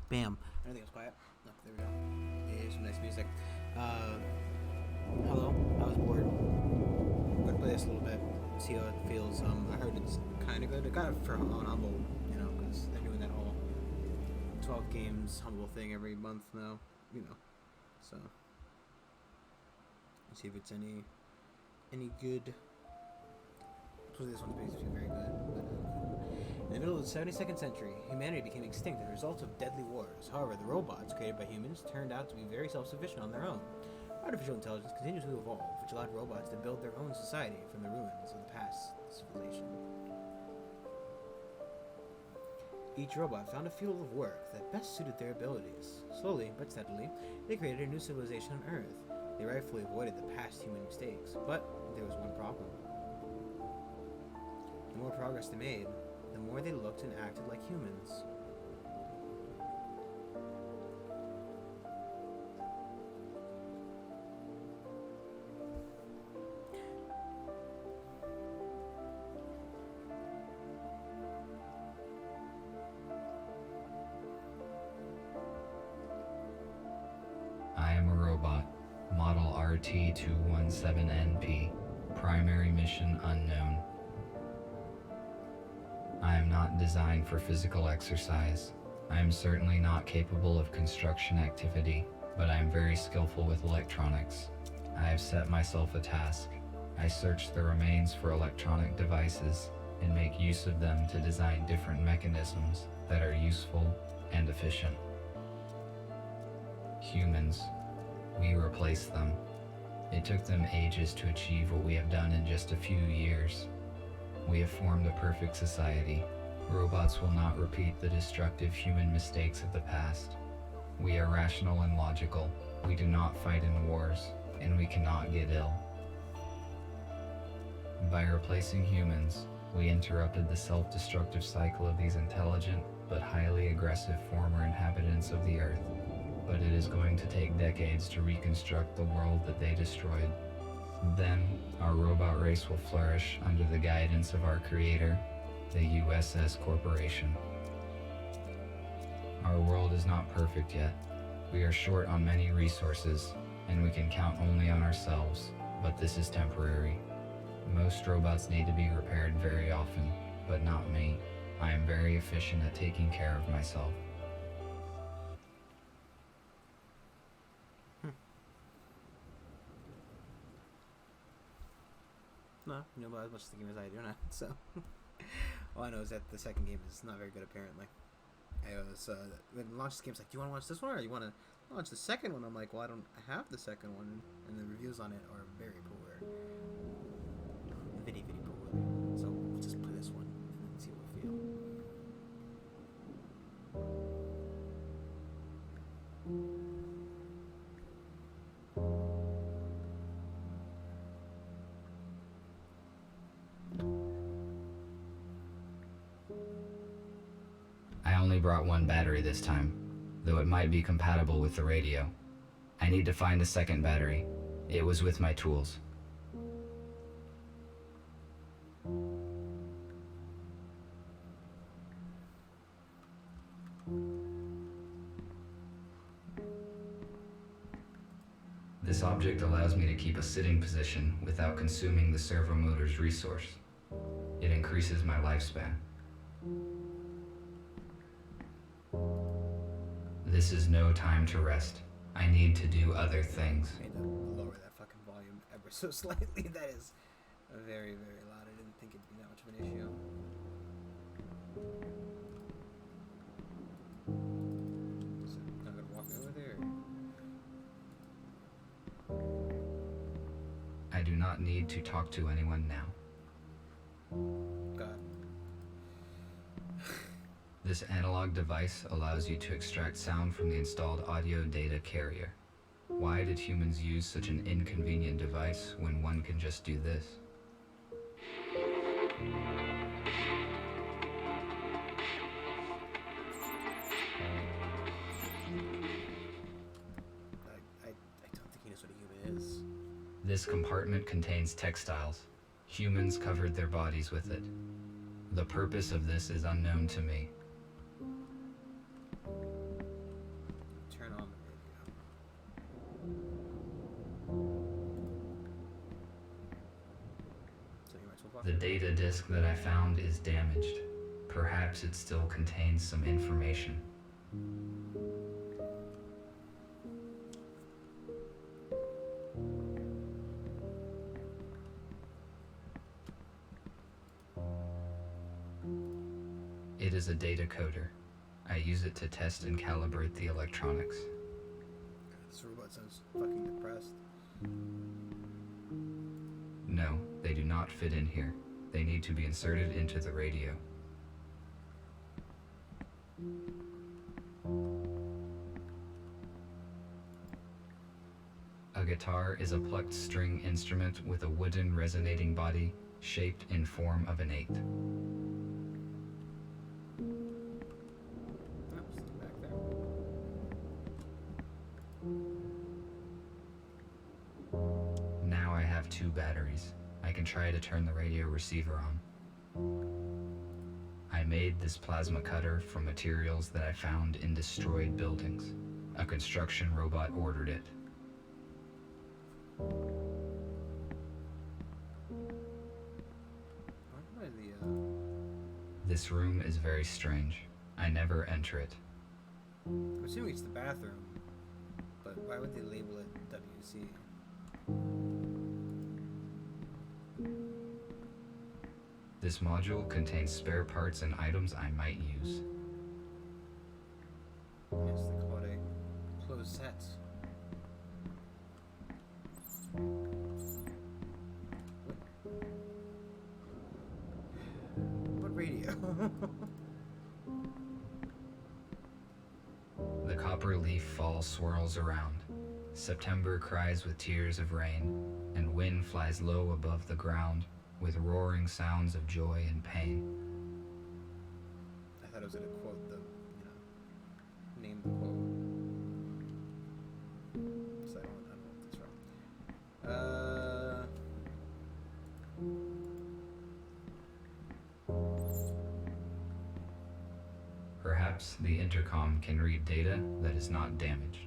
Bam. Everything was quiet. No, there we go. Yeah, some nice music. Uh, Hello. I was bored. I'm gonna play this a little bit. See how it feels. I heard it's kind of good. I got it for on Humble, because they're doing that whole 12 games Humble thing every month now. So let's see if it's any good. Hopefully this one's basically very good. In the middle of the 72nd century, humanity became extinct as a result of deadly wars. However, the robots created by humans turned out to be very self-sufficient on their own. Artificial intelligence continues to evolve, which allowed robots to build their own society from the ruins of the past civilization. Each robot found a field of work that best suited their abilities. Slowly but steadily, they created a new civilization on Earth. They rightfully avoided the past human mistakes, but there was one problem. The more progress they made, the more they looked and acted like humans. I am a robot, model RT217NP, primary mission unknown. I am not designed for physical exercise. I am certainly not capable of construction activity, but I am very skillful with electronics. I have set myself a task. I search the remains for electronic devices and make use of them to design different mechanisms that are useful and efficient. Humans, we replace them. It took them ages to achieve what we have done in just a few years. We have formed a perfect society. Robots will not repeat the destructive human mistakes of the past. We are rational and logical. We do not fight in wars, and we cannot get ill. By replacing humans, we interrupted the self-destructive cycle of these intelligent but highly aggressive former inhabitants of the Earth. But it is going to take decades to reconstruct the world that they destroyed. Then, our robot race will flourish under the guidance of our creator, the USS Corporation. Our world is not perfect yet. We are short on many resources, and we can count only on ourselves, but this is temporary. Most robots need to be repaired very often, but not me. I am very efficient at taking care of myself. No, you know as much as the game as I do not. So, all I know is that the second game is not very good. Apparently, I was when I launched this game, it's like, do you want to watch this one or you want to launch the second one? I'm like, well, I don't have the second one, and the reviews on it are very poor, very poor. So we'll just play this one and see what we feel. I only brought one battery this time, though it might be compatible with the radio. I need to find a second battery. It was with my tools. This object allows me to keep a sitting position without consuming the servo motor's resource. It increases my lifespan. This is no time to rest. I need to do other things. I need to lower that fucking volume ever so slightly. That is very, very loud. I didn't think it'd be that much of an issue. So, not gonna walk over there. I do not need to talk to anyone now. God. This analog device allows you to extract sound from the installed audio data carrier. Why did humans use such an inconvenient device when one can just do this? I don't think he knows what a human is. This compartment contains textiles. Humans covered their bodies with it. The purpose of this is unknown to me. The data disk that I found is damaged. Perhaps it still contains some information. It is a data coder. I use it to test and calibrate the electronics. This robot sounds fucking depressed. No, they do not fit in here. They need to be inserted into the radio. A guitar is a plucked string instrument with a wooden resonating body shaped in form of an 8. Oh, something back there. Now I have 2 batteries. I can try to turn the radio receiver on. I made this plasma cutter from materials that I found in destroyed buildings. A construction robot ordered it. This room is very strange. I never enter it. I'm assuming it's the bathroom, but why would they label it WC? This module contains spare parts and items I might use. Yes, they call it a closed set. What radio? The copper leaf fall swirls around. September cries with tears of rain, and wind flies low above the ground with roaring sounds of joy and pain. I thought it was gonna quote the, name the quote. So I don't know what this from. Perhaps the intercom can read data that is not damaged.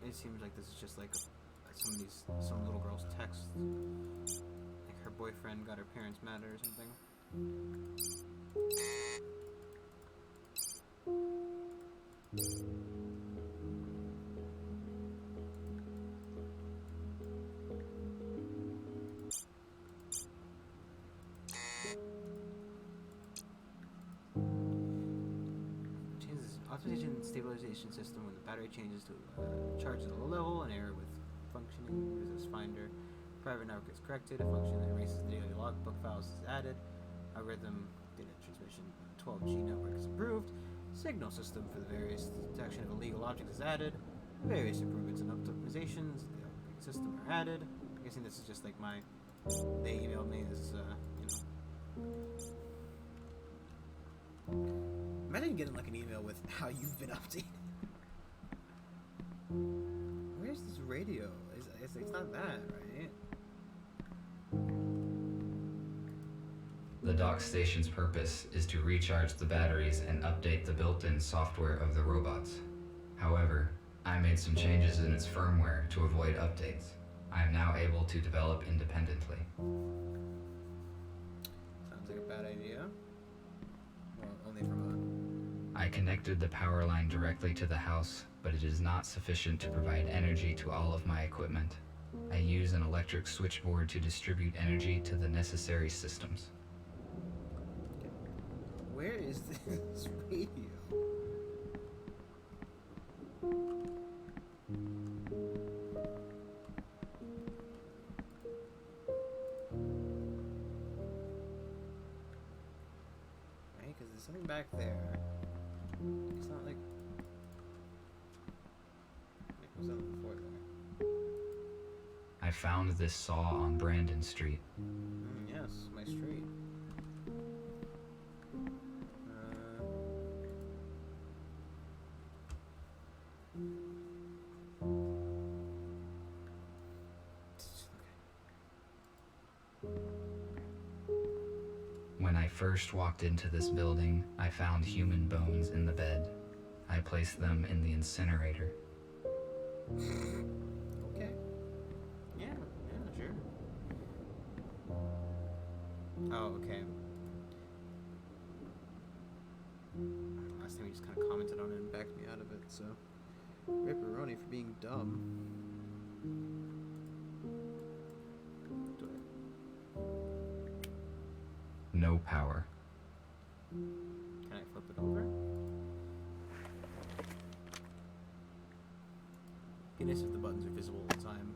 It seems like this is just like some little girl's text. Like her boyfriend got her parents mad or something. Optimization stabilization system when the battery changes to charge at a low level, an error with functioning resist finder. Private network is corrected, a function that erases the daily logbook files is added. Algorithm data transmission 12G network is improved. Signal system for the various detection of illegal objects is added. Various improvements and optimizations of the operating system are added. I'm guessing this is just like they emailed me this, Imagine getting like an email with how you've been updated. Where's this radio? It's not that, right? The dock station's purpose is to recharge the batteries and update the built-in software of the robots. However, I made some changes in its firmware to avoid updates. I am now able to develop independently. Sounds like a bad idea. Well, only from I connected the power line directly to the house, but it is not sufficient to provide energy to all of my equipment. I use an electric switchboard to distribute energy to the necessary systems. Where is this radio? Right, because there's something back there. It's not like it was on the floor there. I found this saw on Brandon Street. Yeah. guess. My street. When I first walked into this building, I found human bones in the bed. I placed them in the incinerator. Okay. Yeah, sure. Oh, okay. Last time he just kind of commented on it and backed me out of it, so. Ripperoni for being dumb. Do it. No power. Can I flip it over? Be nice if the buttons are visible all the time.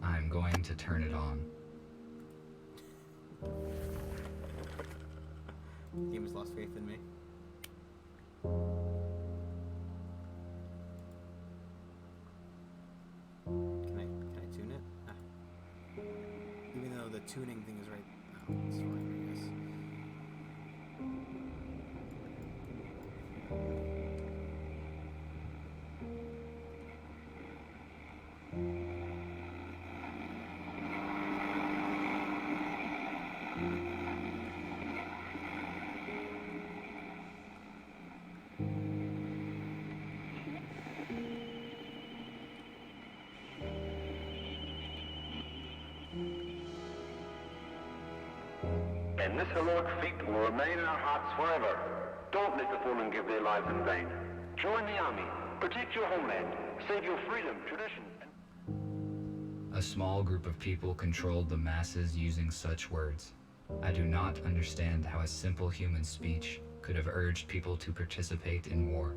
I'm going to turn it on. The game has lost faith in me. Can I tune it? Ah. Even though the tuning thing is right. Oh, it's fine, I guess. And this heroic feat will remain in our hearts forever. Don't let the fallen give their lives in vain. Join the army, protect your homeland, save your freedom, tradition, and... A small group of people controlled the masses using such words. I do not understand how a simple human speech could have urged people to participate in war.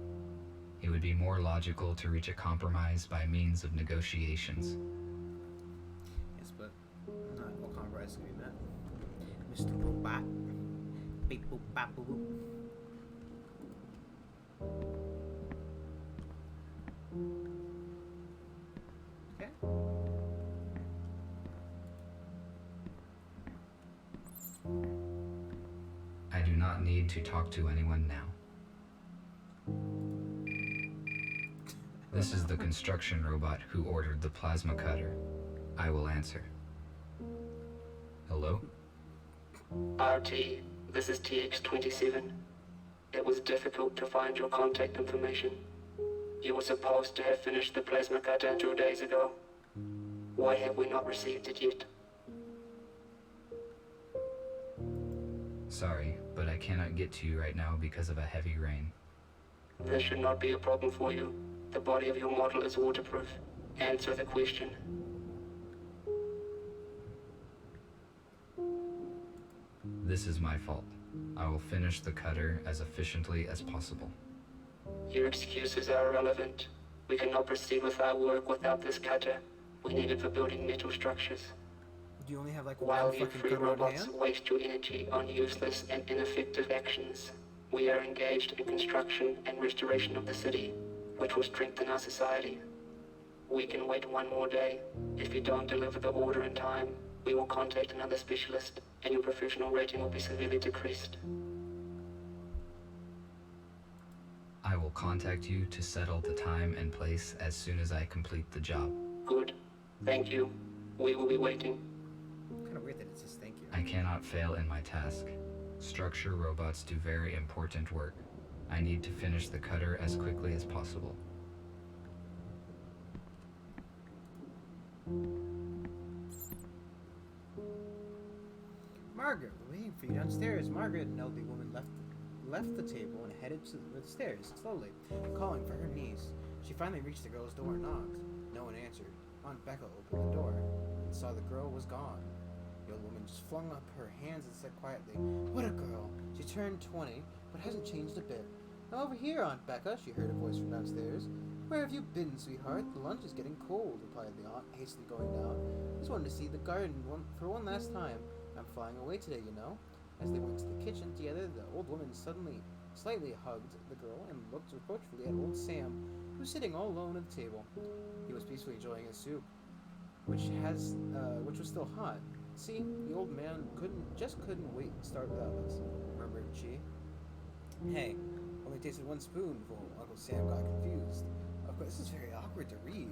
It would be more logical to reach a compromise by means of negotiations. Yes, but not what compromise can be met. Mr. Robot. Beep boop bop boop boop. Okay. I do not need to talk to anyone now. This is the construction robot who ordered the plasma cutter. I will answer. Hello? RT, this is TX-27. It was difficult to find your contact information. You were supposed to have finished the plasma cutter 2 days ago. Why have we not received it yet? Sorry, but I cannot get to you right now because of a heavy rain. This should not be a problem for you. The body of your model is waterproof. Answer the question. This is my fault. I will finish the cutter as efficiently as possible. Your excuses are irrelevant. We cannot proceed with our work without this cutter. We need it for building metal structures. Do you only have like While one you fucking free cutter on robots hand? waste your energy on useless and ineffective actions, we are engaged in construction and restoration of the city, which will strengthen our society. We can wait one more day. If you don't deliver the order in time, we will contact another specialist, and your professional rating will be severely decreased. I will contact you to settle the time and place as soon as I complete the job. Good. Thank you. We will be waiting. Kind of weird that it says thank you. I cannot fail in my task. Structure robots do very important work. I need to finish the cutter as quickly as possible. Margaret, we're waiting for you downstairs. Margaret, an elderly woman, left the table and headed to the stairs, slowly, calling for her niece. She finally reached the girl's door and knocked. No one answered. Aunt Becca opened the door and saw the girl was gone. The old woman just flung up her hands and said quietly, "What a girl! She turned 20, but hasn't changed a bit." "Now over here, Aunt Becca," she heard a voice from downstairs. "Where have you been, sweetheart? The lunch is getting cold," replied the aunt, hastily going down. "Just wanted to see the garden for one last time. I'm flying away today, you know." As they went to the kitchen together, the old woman slightly hugged the girl and looked reproachfully at old Sam, who was sitting all alone at the table. He was peacefully enjoying his soup. which was still hot. See, the old man couldn't wait to start without us, murmured she. Hey, only tasted one spoonful. Uncle Sam got confused. Of course, this is very awkward to read.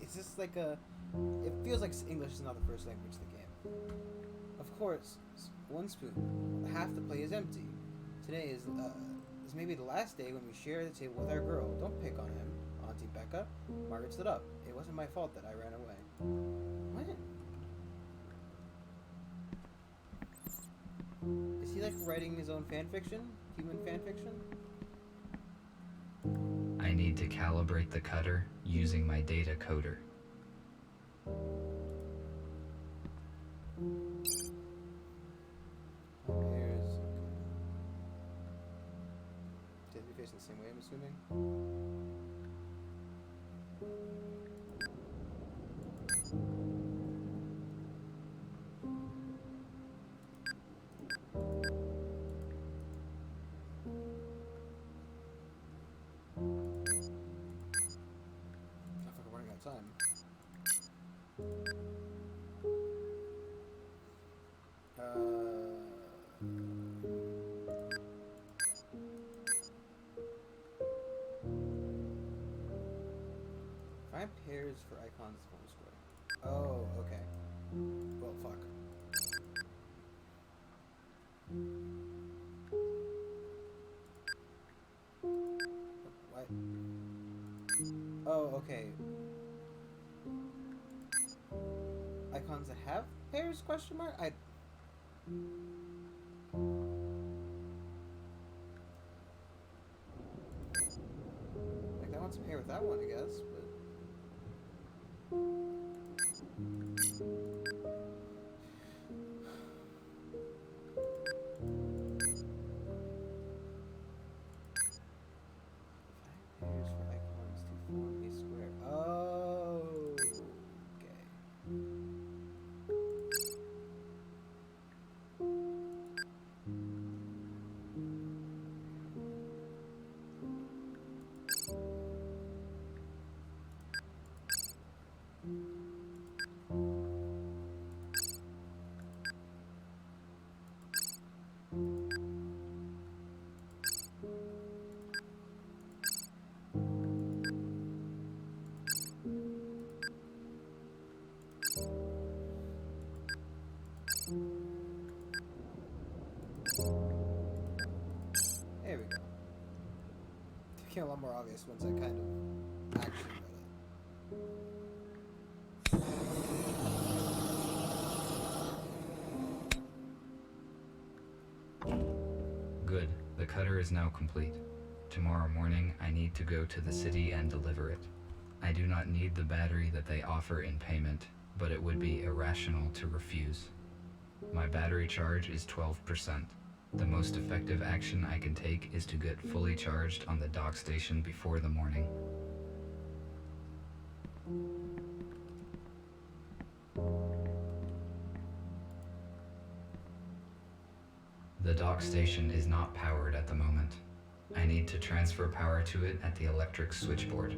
It's just like a. It feels like English is not the first language of the game. Of course, one spoon. Half the plate is empty. Today is maybe the last day when we share the table with our girl. Don't pick on him, Auntie Becca. Margaret stood up. It wasn't my fault that I ran away. What? Is he like writing his own fan fiction? Human fan fiction? I need to calibrate the cutter using my data coder. Here's. Did we face the same way, I'm assuming? I think we're running out of time. Find pairs for icons of home square. Oh, okay. Well, fuck. What? Oh, okay. Icons that have pairs? Question mark. Like that wants to pair with that one, I guess, but. Pairs for icons to form a square. Oh, okay. There we go. It became a lot more obvious once I kind of actually read it. Good, the cutter is now complete. Tomorrow morning, I need to go to the city and deliver it. I do not need the battery that they offer in payment, but it would be irrational to refuse. My battery charge is 12%. The most effective action I can take is to get fully charged on the dock station before the morning. The dock station is not powered at the moment. I need to transfer power to it at the electric switchboard.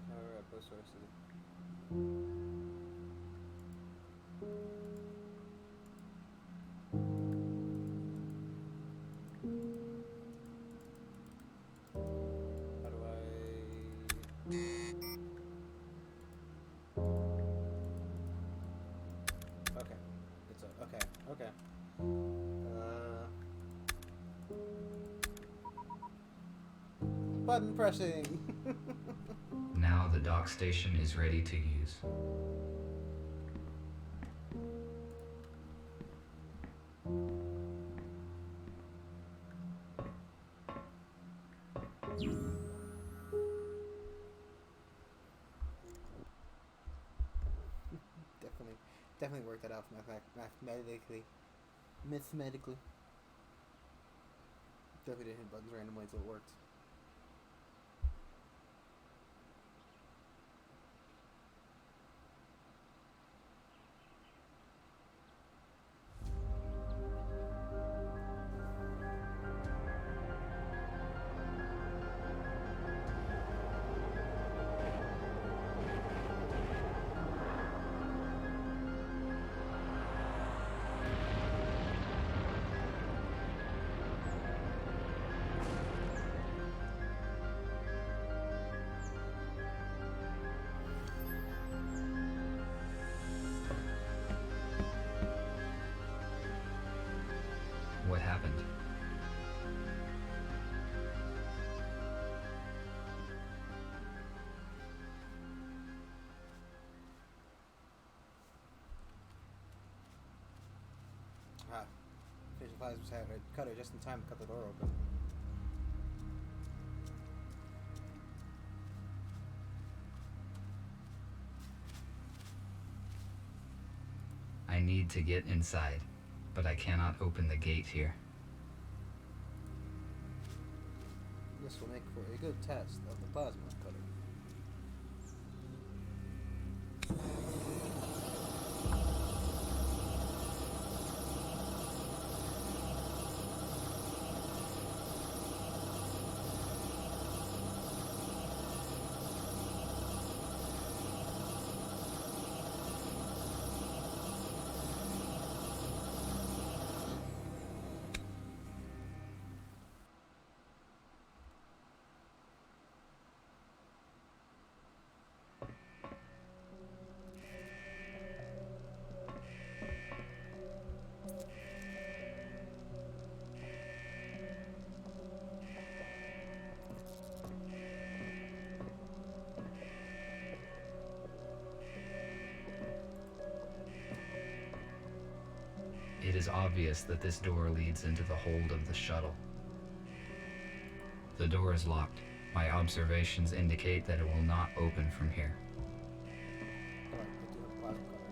Power at both sources. How do I? Okay, it's okay. Okay. Button pressing. Now the dock station is ready to use. Definitely worked that out mathematically. Definitely didn't hit buttons randomly until it worked. happened. Ah, Fisher Plasma's had a cutter just in time to cut the door open. I need to get inside, but I cannot open the gate here. This will make for a good test of the plasma cutter. It is obvious that this door leads into the hold of the shuttle. The door is locked. My observations indicate that it will not open from here. Alright, we'll do a plasma cutter.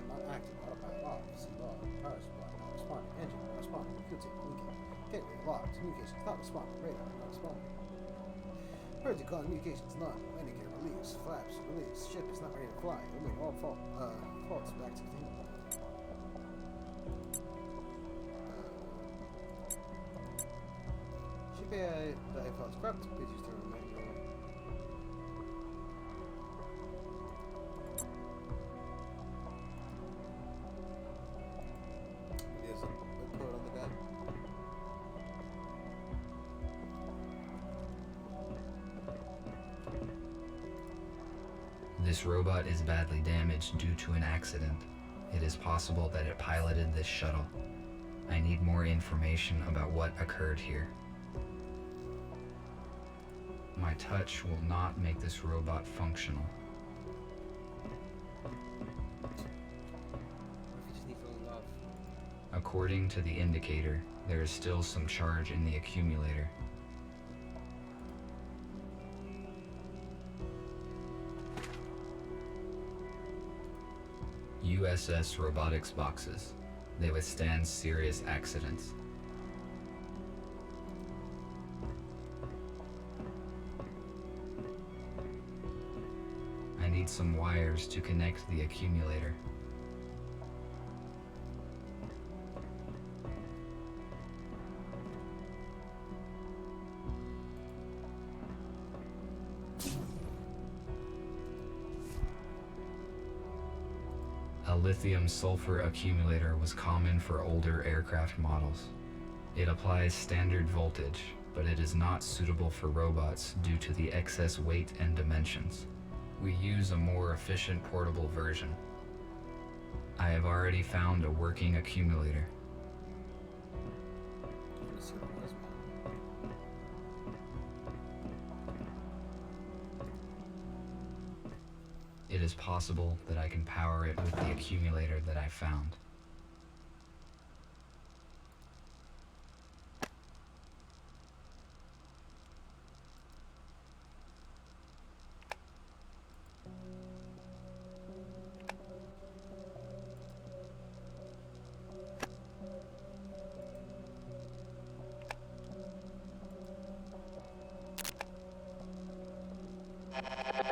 Not active. Autopilot off. C log. Power supply not responding. Engine not responding. Fuel tank leaking. Gateway locked. Communications not responding. Radar not responding. Emergency call communications none. Landing gear release. Flaps release. Ship is not ready to fly. Eliminate all faults back to containment. Ship AI die faults corrupt. Please use the manual. There's a code on the gun. This robot is badly damaged due to an accident. It is possible that it piloted this shuttle. I need more information about what occurred here. My touch will not make this robot functional. What if you just need to love? According to the indicator, there is still some charge in the accumulator. USS robotics boxes. They withstand serious accidents. I need some wires to connect the accumulator. A lithium-sulfur accumulator was common for older aircraft models. It applies standard voltage, but it is not suitable for robots due to the excess weight and dimensions. We use a more efficient portable version. I have already found a working accumulator. Let me see what it was, man. It is possible that I can power it with the accumulator that I found.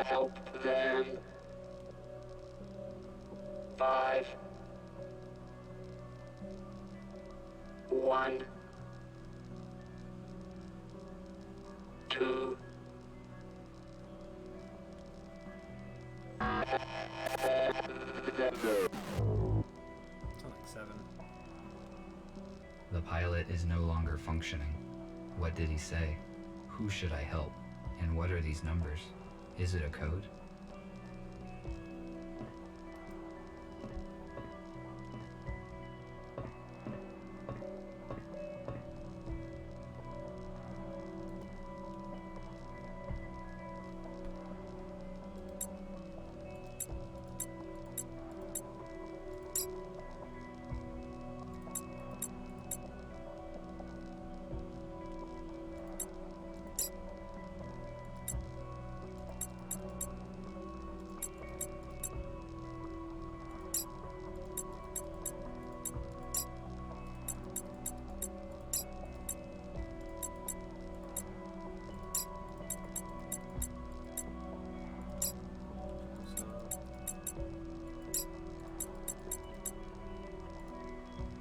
Help them. 5, 1, 2. Sound like 7. The pilot is no longer functioning. What did he say? Who should I help? And what are these numbers? Is it a code?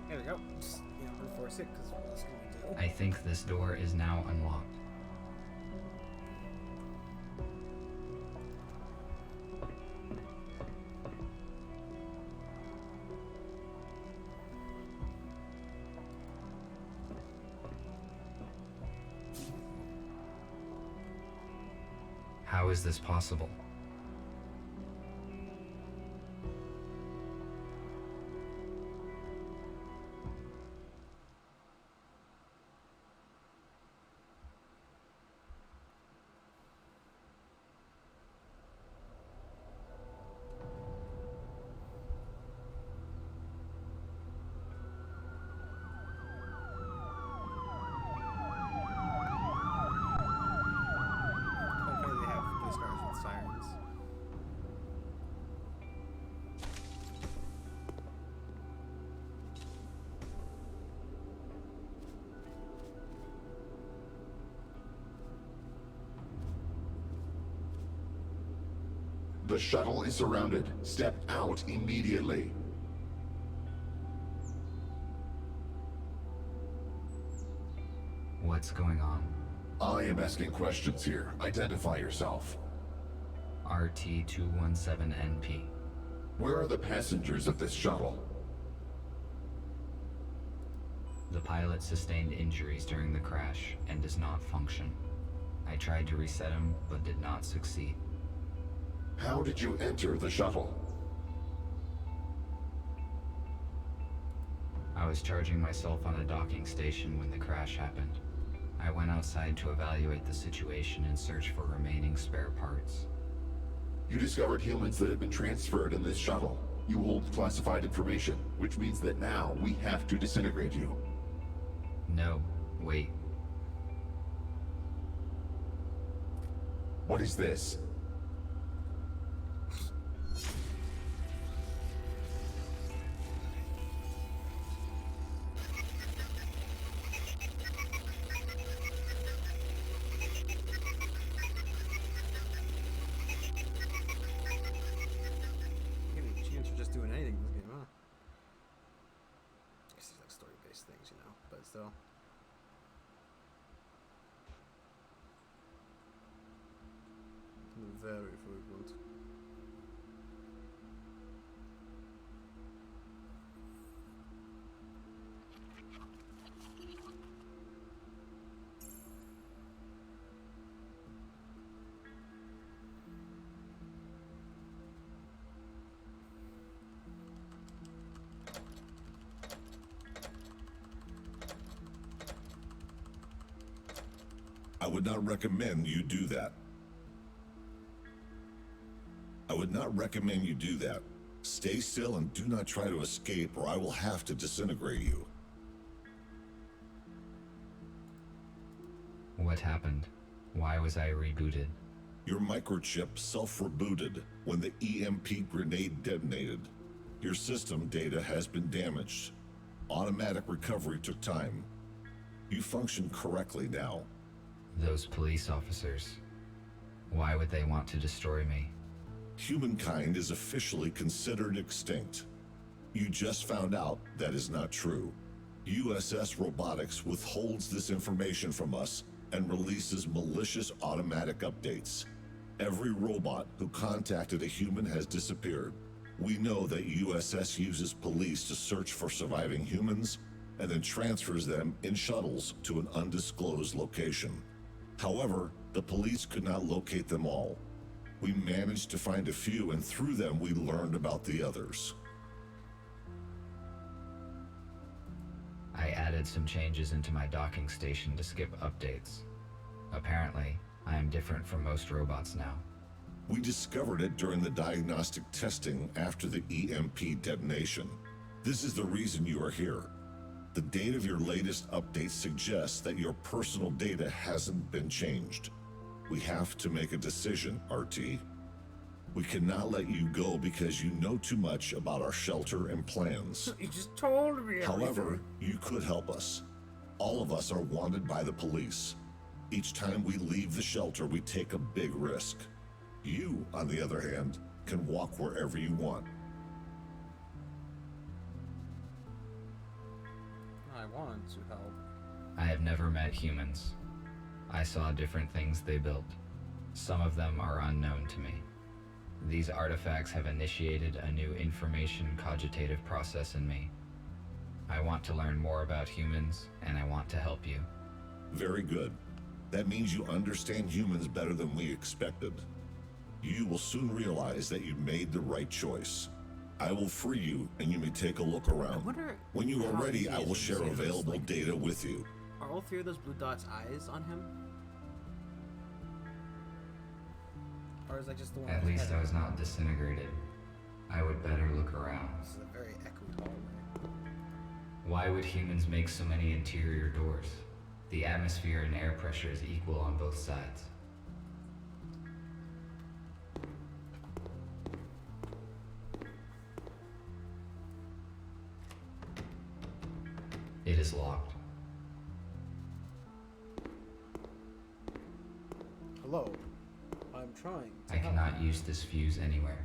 There we go. Just, enforce it, because what else can we do? I think this door is now unlocked. How is this possible? Okay, they have police cars with sirens. The shuttle is surrounded. Step out immediately. What's going on? I am asking questions here. Identify yourself. RT-217NP. Where are the passengers of this shuttle? The pilot sustained injuries during the crash and does not function. I tried to reset him, but did not succeed. How did you enter the shuttle? I was charging myself on a docking station when the crash happened. I went outside to evaluate the situation and search for remaining spare parts. You discovered humans that have been transferred in this shuttle. You hold classified information, which means that now we have to disintegrate you. No, wait. What is this? Give me a chance for just doing anything in this game, huh? I guess these like story-based things, but still. Very frequent. I would not recommend you do that. I would not recommend you do that. Stay still and do not try to escape, or I will have to disintegrate you. What happened? Why was I rebooted? Your microchip self-rebooted when the EMP grenade detonated. Your system data has been damaged. Automatic recovery took time. You function correctly now. Those police officers. Why would they want to destroy me? Humankind is officially considered extinct. You just found out that is not true. USS Robotics withholds this information from us and releases malicious automatic updates. Every robot who contacted a human has disappeared. We know that USS uses police to search for surviving humans and then transfers them in shuttles to an undisclosed location. However, the police could not locate them all. We managed to find a few, and through them we learned about the others. I added some changes into my docking station to skip updates. Apparently, I am different from most robots now. We discovered it during the diagnostic testing after the EMP detonation. This is the reason you are here. The date of your latest update suggests that your personal data hasn't been changed. We have to make a decision, RT. We cannot let you go because you know too much about our shelter and plans. You just told me. However, you could help us. All of us are wanted by the police. Each time we leave the shelter, we take a big risk. You, on the other hand, can walk wherever you want. I want to help. I have never met humans. I saw different things they built. Some of them are unknown to me. These artifacts have initiated a new information cogitative process in me. I want to learn more about humans, and I want to help you. Very good. That means you understand humans better than we expected. You will soon realize that you made the right choice. I will free you, and you may take a look around. When you are ready, I will share available data with you. Are all three of those blue dots eyes on him? Or is that just the one? At least I was not disintegrated. I would better look around. This is a very echoey hallway. Why would humans make so many interior doors? The atmosphere and air pressure is equal on both sides. It is locked. Hello. I'm trying to I help. cannot use this fuse anywhere.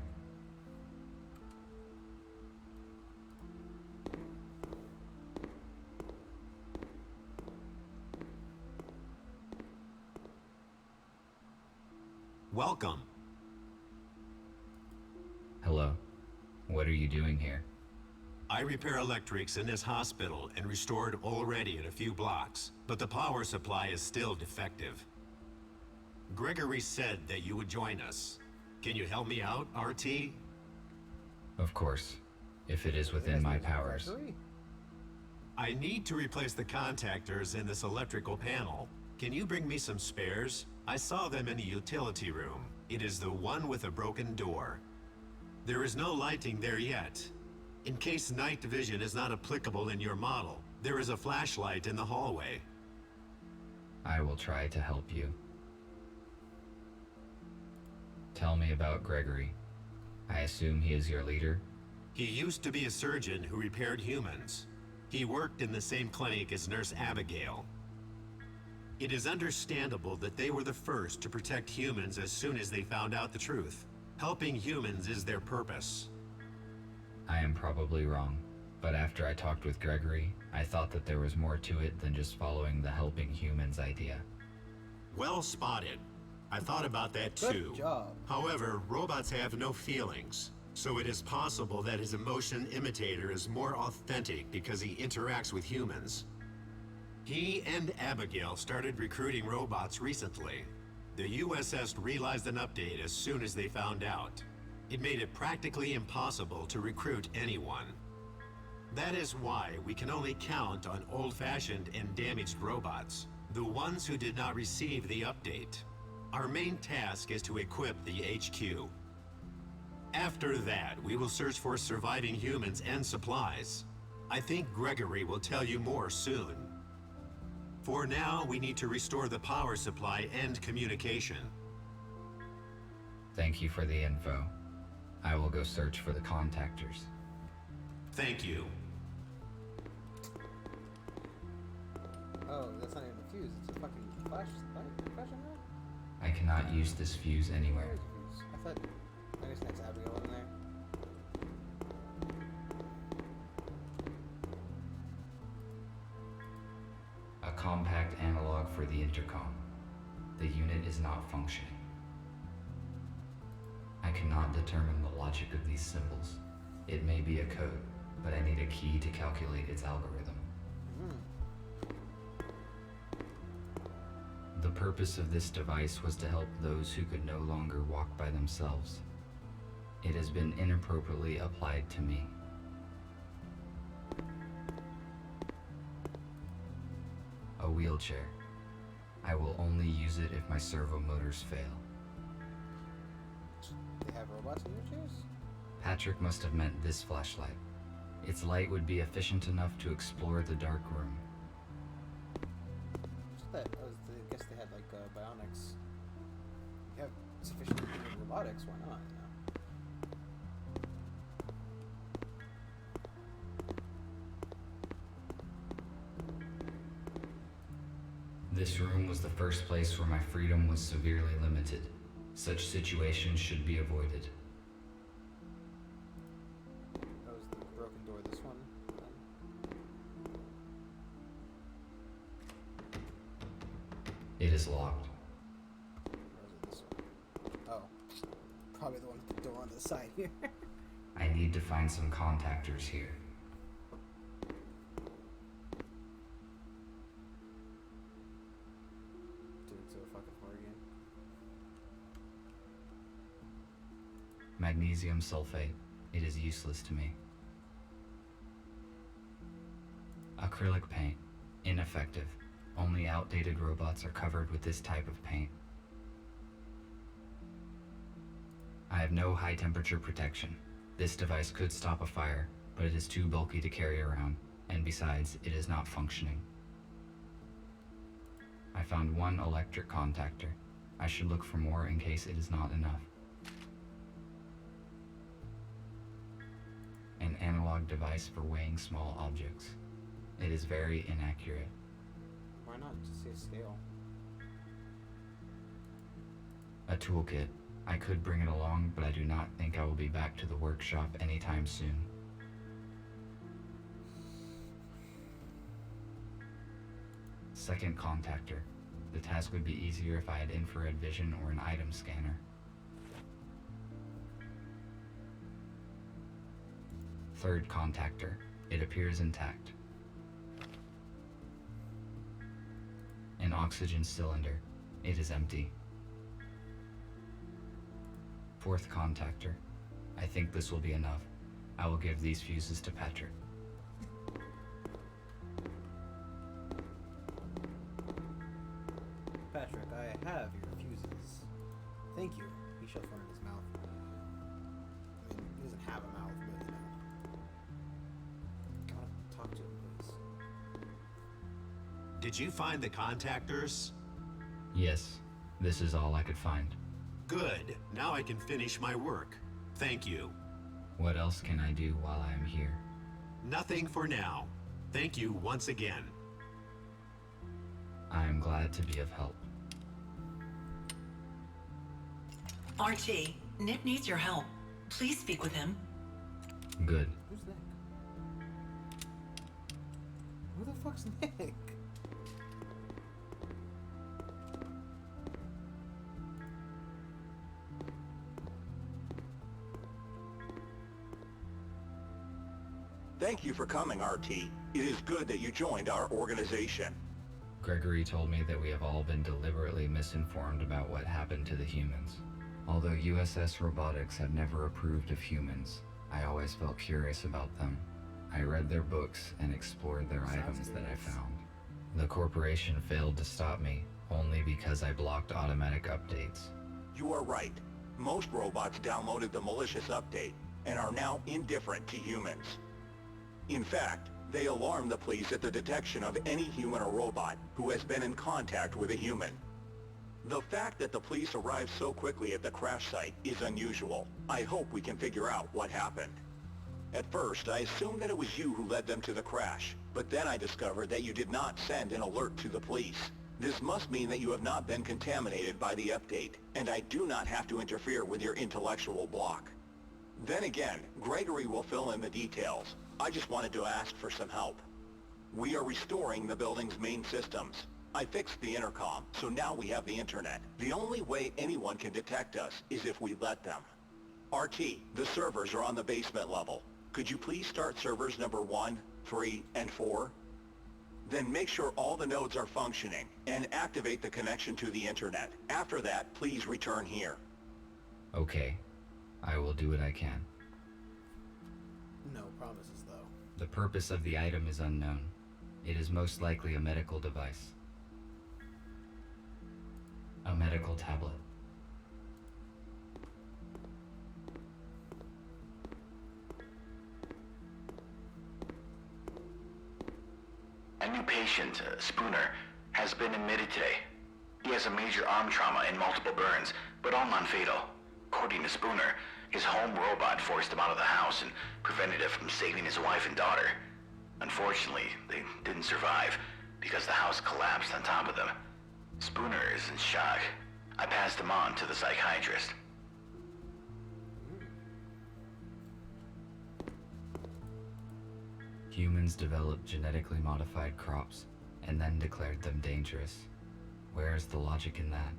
Welcome. Hello. What are you doing here? I repair electrics in this hospital and restored already in a few blocks, but the power supply is still defective. Gregory said that you would join us. Can you help me out, RT? Of course, if it is within my powers. I need to replace the contactors in this electrical panel. Can you bring me some spares? I saw them in the utility room. It is the one with a broken door. There is no lighting there yet. In case night vision is not applicable in your model, there is a flashlight in the hallway. I will try to help you. Tell me about Gregory. I assume he is your leader? He used to be a surgeon who repaired humans. He worked in the same clinic as Nurse Abigail. It is understandable that they were the first to protect humans as soon as they found out the truth. Helping humans is their purpose. I am probably wrong, but after I talked with Gregory, I thought that there was more to it than just following the helping humans idea. Well spotted. I thought about that too. Good job. However, robots have no feelings, so it is possible that his emotion imitator is more authentic because he interacts with humans. He and Abigail started recruiting robots recently. The USS realized an update as soon as they found out. It made it practically impossible to recruit anyone. That is why we can only count on old-fashioned and damaged robots, the ones who did not receive the update. Our main task is to equip the HQ. After that, we will search for surviving humans and supplies. I think Gregory will tell you more soon. For now, we need to restore the power supply and communication. Thank you for the info. I will go search for the contactors. Thank you. Oh, that's not even a fuse. It's a fucking flashlight. I cannot use this fuse anywhere. Where's the fuse? I thought I guess that's Abigail in there. A compact analog for the intercom. The unit is not functioning. I cannot determine the logic of these symbols. It may be a code, but I need a key to calculate its algorithm. The purpose of this device was to help those who could no longer walk by themselves. It has been inappropriately applied to me. A wheelchair. I will only use it if my servo motors fail. They have robots in wheelchairs? Patrick must have meant this flashlight. Its light would be efficient enough to explore the dark room. I guess they had like bionics. You have sufficient robotics, why not? You know? This room was the first place where my freedom was severely limited. Such situations should be avoided. That was the broken door, this one. It is locked. Or was it this one? Oh. Probably the one with the door on the side here. I need to find some contactors here. Dude, so fucking hard again. Magnesium sulfate. It is useless to me. Acrylic paint. Ineffective. Only outdated robots are covered with this type of paint. I have no high temperature protection. This device could stop a fire, but it is too bulky to carry around, and besides, it is not functioning. I found one electric contactor. I should look for more in case it is not enough. An analog device for weighing small objects. It is very inaccurate. Why not just say scale? A toolkit. I could bring it along, but I do not think I will be back to the workshop anytime soon. Second contactor. The task would be easier if I had infrared vision or an item scanner. Third contactor. It appears intact. An oxygen cylinder. It is empty. Fourth contactor. I think this will be enough. I will give these fuses to Patrick. Patrick, I have your fuses. Thank you. He shoved one in his mouth. I mean, he doesn't have a mouth, but you know. Gotta talk to him, please. Did you find the contactors? Yes, this is all I could find. Good. Now I can finish my work. Thank you. What else can I do while I am here? Nothing for now. Thank you once again. I am glad to be of help. RT, Nick needs your help. Please speak with him. Good. Who's Nick? Who the fuck's Nick? Thank you for coming, RT. It is good that you joined our organization. Gregory told me that we have all been deliberately misinformed about what happened to the humans. Although USS Robotics had never approved of humans, I always felt curious about them. I read their books and explored their items that I found. The corporation failed to stop me only because I blocked automatic updates. You are right. Most robots downloaded the malicious update and are now indifferent to humans. In fact, they alarm the police at the detection of any human or robot who has been in contact with a human. The fact that the police arrived so quickly at the crash site is unusual. I hope we can figure out what happened. At first, I assumed that it was you who led them to the crash, but then I discovered that you did not send an alert to the police. This must mean that you have not been contaminated by the update, and I do not have to interfere with your intellectual block. Then again, Gregory will fill in the details. I just wanted to ask for some help. We are restoring the building's main systems. I fixed the intercom, so now we have the internet. The only way anyone can detect us is if we let them. RT, the servers are on the basement level. Could you please start servers number 1, 3, and 4? Then make sure all the nodes are functioning and activate the connection to the internet. After that, please return here. Okay. I will do what I can. No promises, though. The purpose of the item is unknown. It is most likely a medical device. A medical tablet. A new patient, Spooner, has been admitted today. He has a major arm trauma and multiple burns, but all non-fatal. According to Spooner, his home robot forced him out of the house and prevented him from saving his wife and daughter. Unfortunately, they didn't survive because the house collapsed on top of them. Spooner is in shock. I passed him on to the psychiatrist. Humans developed genetically modified crops and then declared them dangerous. Where is the logic in that?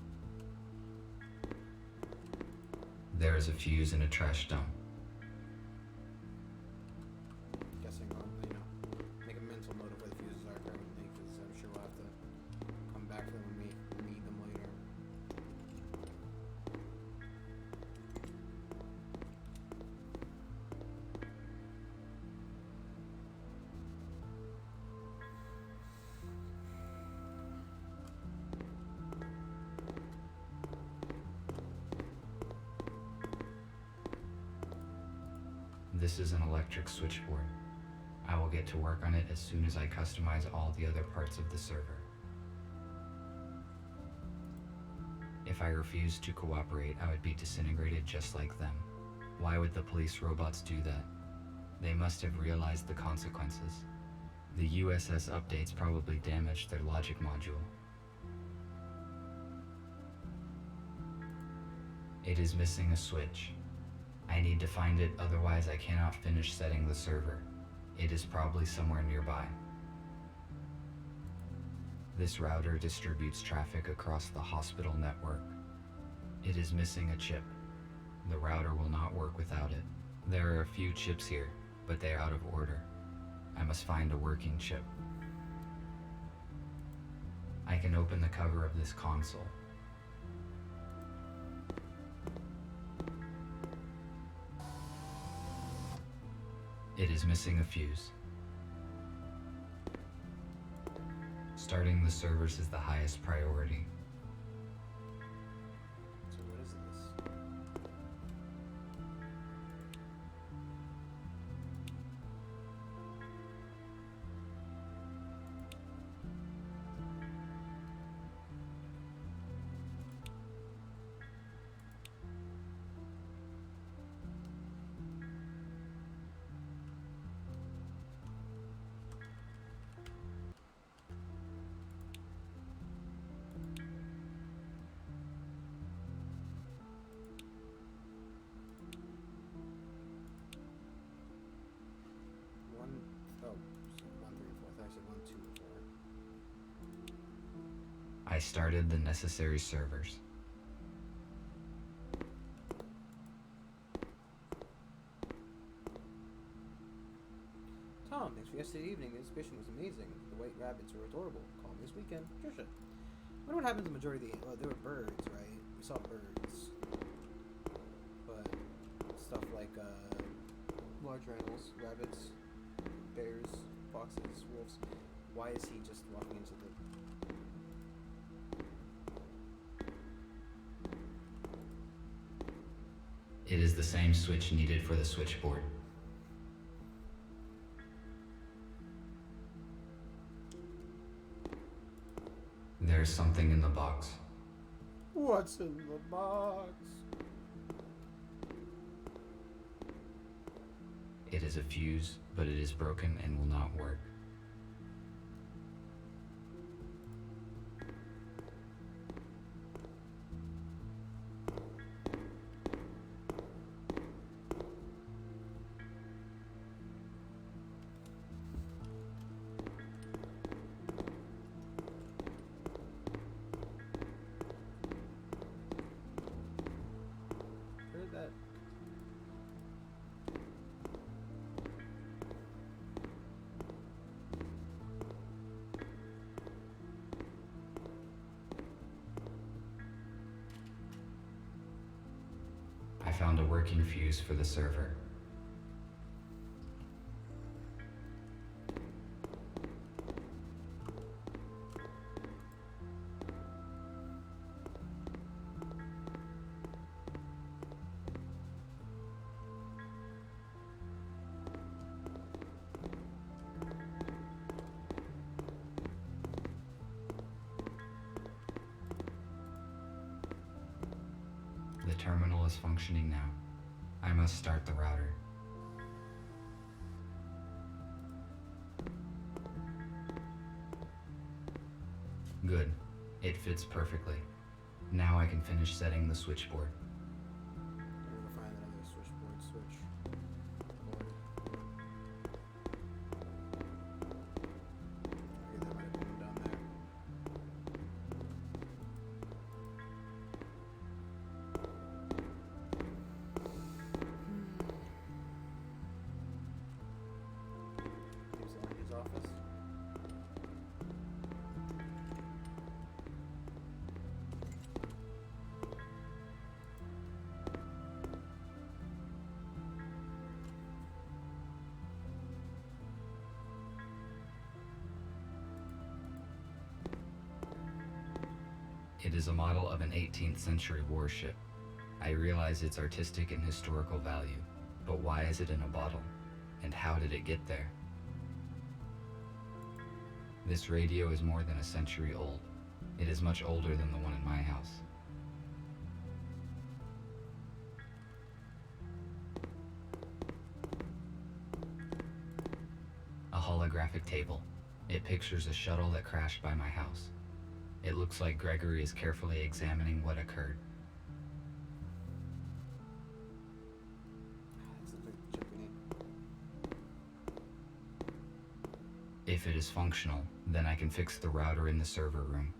There is a fuse in a trash dump. Guessing I'll, make a mental note of where the fuses are currently, because I'm sure we'll have to come back to them when we need them later. This is an electric switchboard. I will get to work on it as soon as I customize all the other parts of the server. If I refused to cooperate, I would be disintegrated just like them. Why would the police robots do that? They must have realized the consequences. The USS updates probably damaged their logic module. It is missing a switch. I need to find it, otherwise I cannot finish setting the server. It is probably somewhere nearby. This router distributes traffic across the hospital network. It is missing a chip. The router will not work without it. There are a few chips here, but they are out of order. I must find a working chip. I can open the cover of this console. It is missing a fuse. Starting the servers is the highest priority. So what is this? I started the necessary servers. Tom, thanks for yesterday evening. The exhibition was amazing. The white rabbits were adorable. Call me this weekend. Trisha. I wonder what happened to the majority of the... Well, there were birds, right? We saw birds. But stuff like larger animals, rabbits, bears, foxes, wolves. Why is he just walking into the... It is the same switch needed for the switchboard. There's something in the box. What's in the box? It is a fuse, but it is broken and will not work. found a working fuse for the server. The terminal is functioning now. I must start the router. Good. It fits perfectly. Now I can finish setting the switchboard. I'm gonna find another switchboard switch. Board. Okay, that might have been down there. He was in his office. It is a model of an 18th century warship. I realize its artistic and historical value, but why is it in a bottle? And how did it get there? This radio is more than a century old. It is much older than the one in my house. A holographic table. It pictures a shuttle that crashed by my house. It looks like Gregory is carefully examining what occurred. This looks like the chip we need. If it is functional, then I can fix the router in the server room.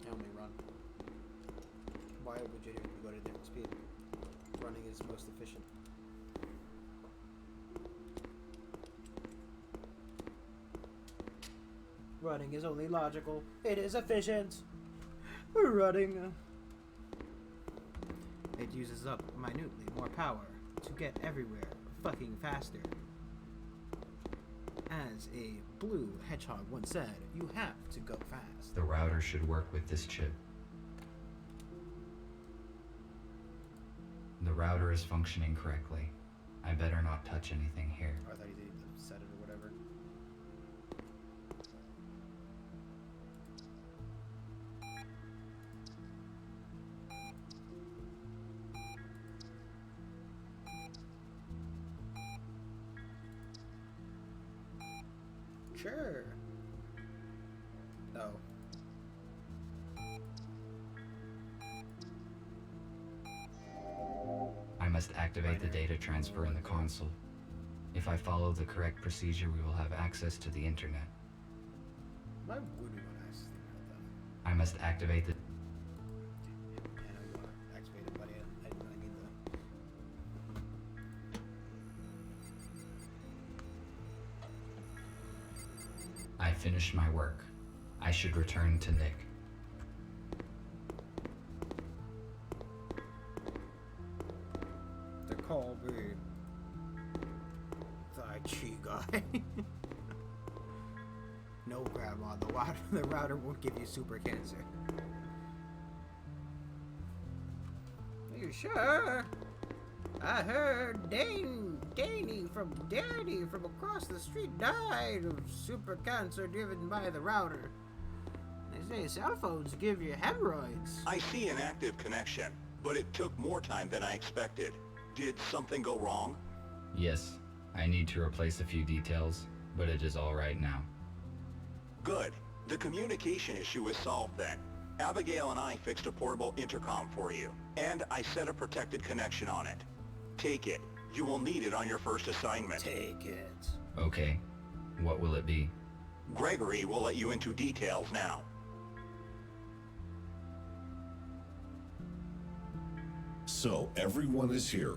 I only run. Why would you go to different speed? Running is most efficient. Running is only logical. It is efficient. Running. It uses up minutely more power to get everywhere fucking faster. As a blue hedgehog once said, you have to go fast. The router should work with this chip. The router is functioning correctly. I better not touch anything here. Or I thought you did set it or whatever. Sure. Oh. I must activate the data transfer in the console. If I follow the correct procedure, we will have access to the internet. Why would we want to access the internet then? I must activate the... I know you want to activate it, buddy. I need the... I finished my work. I should return to Nick. The call be Tai Chi guy. No, Grandma, the router won't give you super cancer. Are you sure? I heard Danny from across the street died of super cancer driven by the router. They say cell phones give you hemorrhoids. I see an active connection, but it took more time than I expected. Did something go wrong? Yes, I need to replace a few details, but it is all right now. Good. The communication issue is solved then. Abigail and I fixed a portable intercom for you, and I set a protected connection on it. Take it. You will need it on your first assignment. Take it. Okay, what will it be? Gregory will let you into details now. So, everyone is here.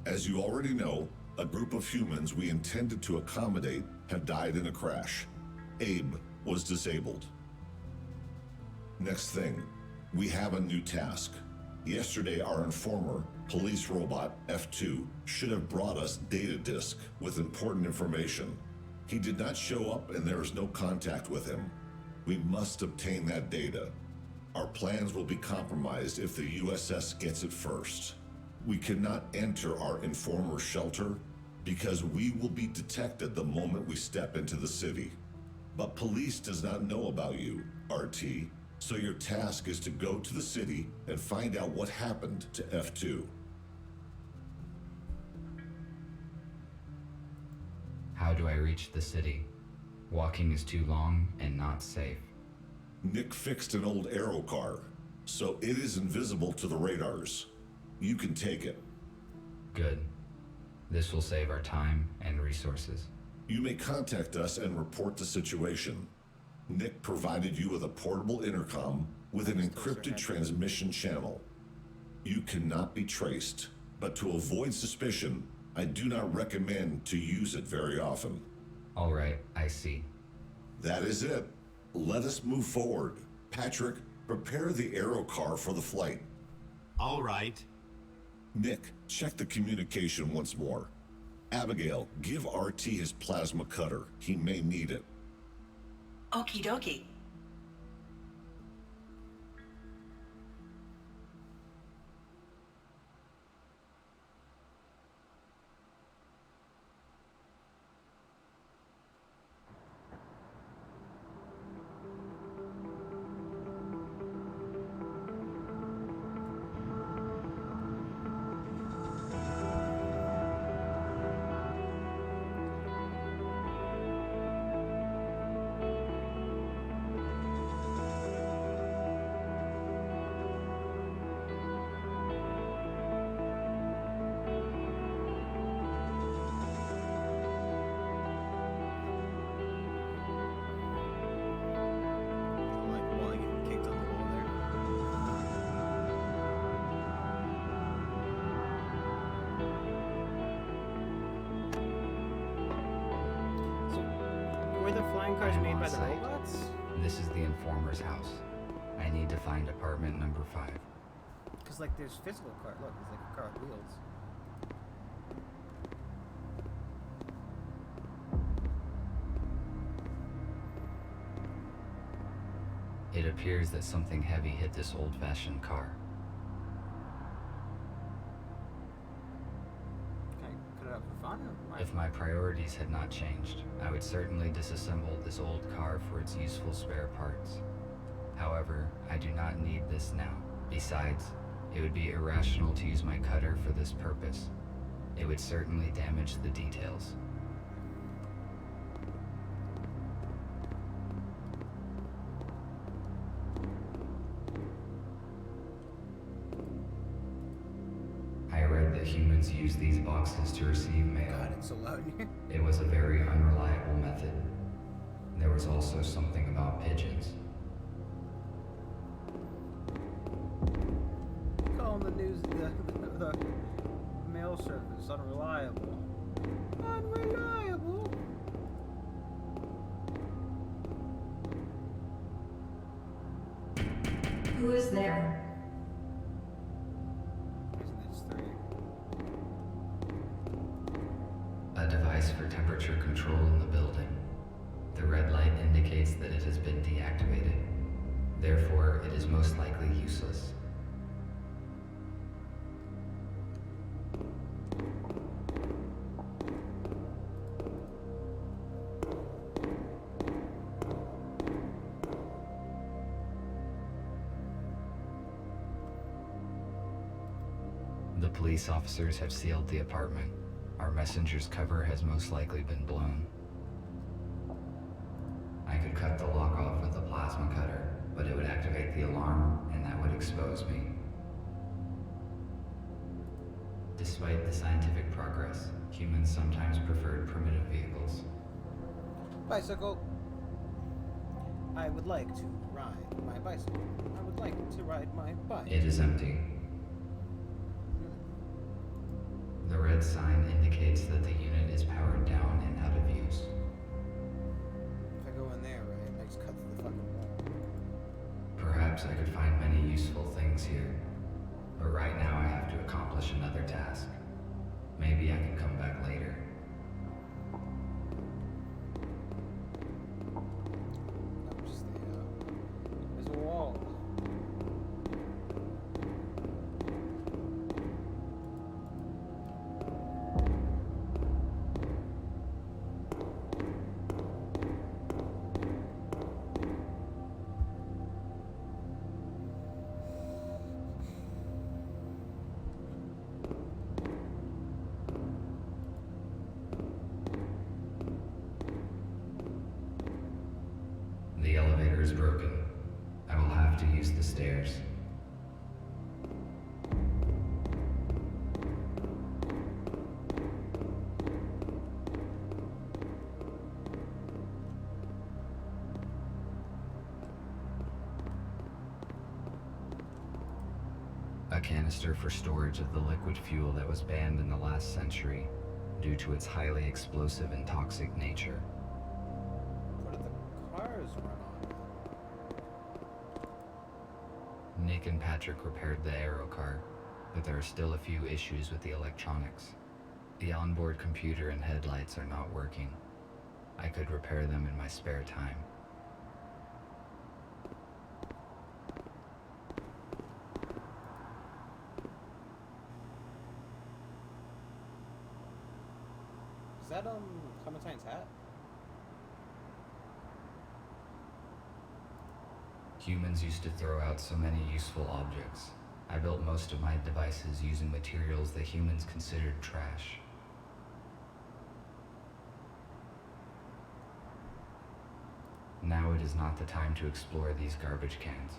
As you already know, A group of humans we intended to accommodate have died in a crash. Abe was disabled. Next thing, we have a new task. Yesterday, our informer, police robot F2, should have brought us data disk with important information. He did not show up and there is no contact with him. We must obtain that data. Our plans will be compromised if the USS gets it first. We cannot enter our informer's shelter because we will be detected the moment we step into the city. But police does not know about you, RT, so your task is to go to the city and find out what happened to F2. How do I reach the city? Walking is too long and not safe. Nick fixed an old aero car, so it is invisible to the radars. You can take it. Good. This will save our time and resources. You may contact us and report the situation. Nick provided you with a portable intercom with an encrypted transmission channel. You cannot be traced, but to avoid suspicion, I do not recommend to use it very often. All right, I see. That is it. Let us move forward. Patrick, prepare the aero car for the flight. All right. Nick, check the communication once more. Abigail, give RT his plasma cutter. He may need it. Okie dokie. Cars made by the site. robots? This is the informer's house. I need to find apartment number 5. Because, like, there's physical car. Look, there's like a car with wheels. It appears that something heavy hit this old-fashioned car. Can I cut it up for fun? Or If my priorities had not changed, I would certainly disassemble this old car for its useful spare parts. However, I do not need this now. Besides, it would be irrational to use my cutter for this purpose. It would certainly damage the details. I read that humans use these boxes to receive mail. God, it's so loud in here. It was a very unreliable method. There was also something about pigeons. Calling the news, the mail service unreliable. Unreliable. Who is there? Isn't this 3? A device for temperature control in the building. The red light indicates that it has been deactivated. Therefore, it is most likely useless. The police officers have sealed the apartment. Our messenger's cover has most likely been blown. I could cut the lock off with a plasma cutter, but it would activate the alarm, and that would expose me. Despite the scientific progress, humans sometimes preferred primitive vehicles. Bicycle. I would like to ride my bicycle. I would like to ride my bike. It is empty. The red sign indicates that the unit is powered down and out of use. If I go in there, right, I just cut through the fucking wall. Perhaps I could find many useful things here, but right now I have to accomplish another task. Maybe I can come back later. I'll just stay out. There's a wall. The elevator is broken. I will have to use the stairs. A canister for storage of the liquid fuel that was banned in the last century due to its highly explosive and toxic nature. What do the cars run on? Nick and Patrick repaired the aero car, but there are still a few issues with the electronics. The onboard computer and headlights are not working. I could repair them in my spare time. Is that Clementine's hat? Humans used to throw out so many useful objects. I built most of my devices using materials that humans considered trash. Now it is not the time to explore these garbage cans.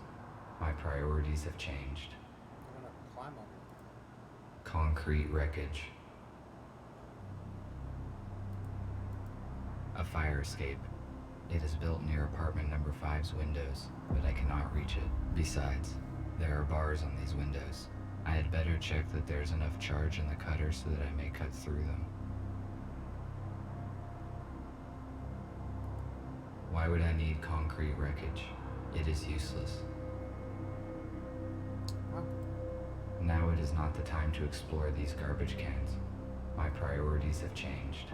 My priorities have changed. I'm gonna climb up. Concrete wreckage. A fire escape. It is built near apartment number 5's windows, but I cannot reach it. Besides, there are bars on these windows. I had better check that there's enough charge in the cutter so that I may cut through them. Why would I need concrete wreckage? It is useless. Huh? Now it is not the time to explore these garbage cans. My priorities have changed.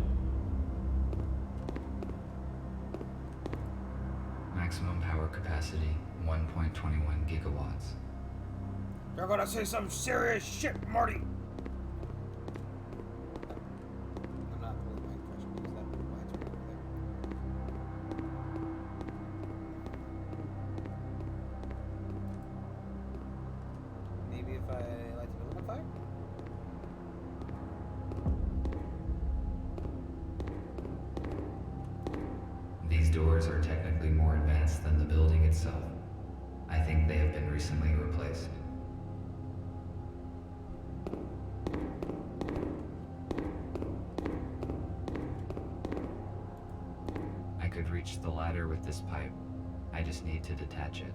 Maximum power capacity, 1.21 gigawatts. You're gonna say some serious shit, Marty! I'm not really my impression because that lights right over there. Maybe if I light the building on fire? These doors are technically more advanced than the building itself. I think they have been recently replaced. I could reach the ladder with this pipe. I just need to detach it.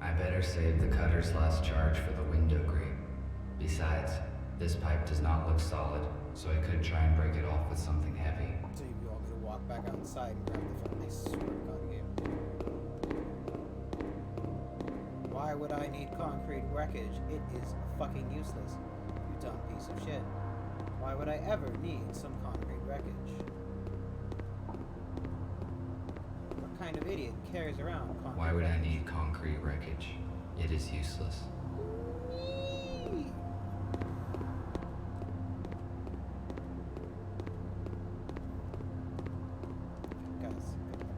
I better save the cutter's last charge for the window grate. Besides, this pipe does not look solid, so I could try and break it off with something heavy. So you all need to walk back outside and grab the phone. I swear to God, game. Why would I need concrete wreckage? It is fucking useless. You dumb piece of shit. Why would I ever need some concrete wreckage? What kind of idiot carries around concrete Why would I wreckage? need concrete wreckage? It is useless. Whee! Guys,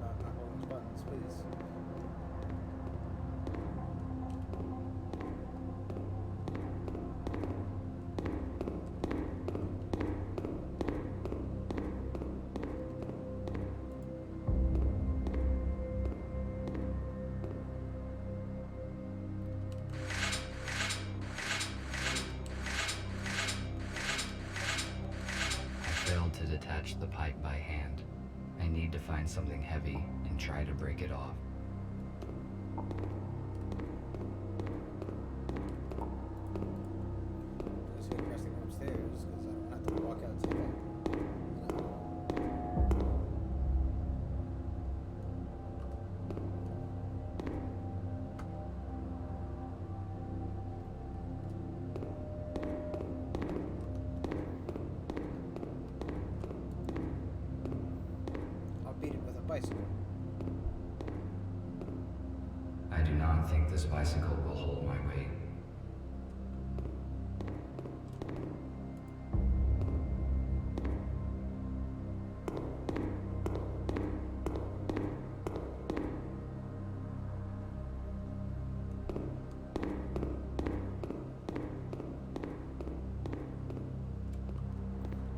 not holding these buttons, please. I failed to detach the pipe by hand. I need to find something heavy and try to break it off. do not think this bicycle will hold my weight.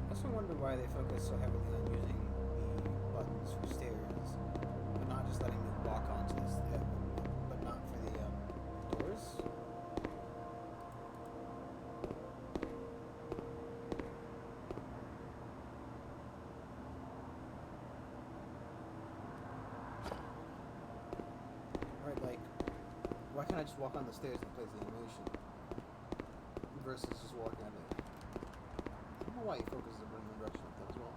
I also wonder why they focus so heavily on using the buttons for stairs, but not just letting you walk onto this, but not for the doors. Right, like, why can't I just walk on the stairs and it plays the animation versus just walking on it? I don't know why he focuses on the direction of that as well.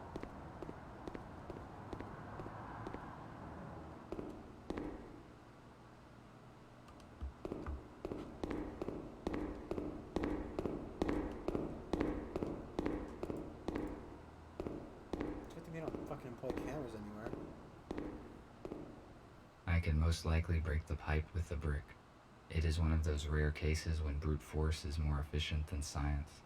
It's a good thing they don't fucking employ cameras anywhere. I can most likely break the pipe with a brick. It is one of those rare cases when brute force is more efficient than science.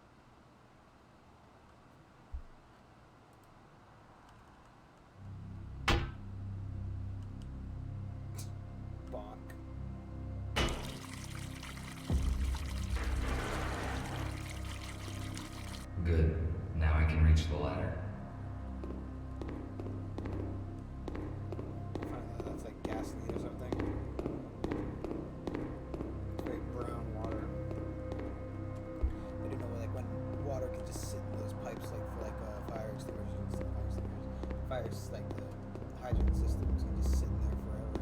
Bach. Good. Now I can reach the ladder. That's like gasoline or something. It's very brown water. I don't know, like when water can just sit in those pipes, like for like fire extinguishers, fires like the hydrant systems can just sit in there forever.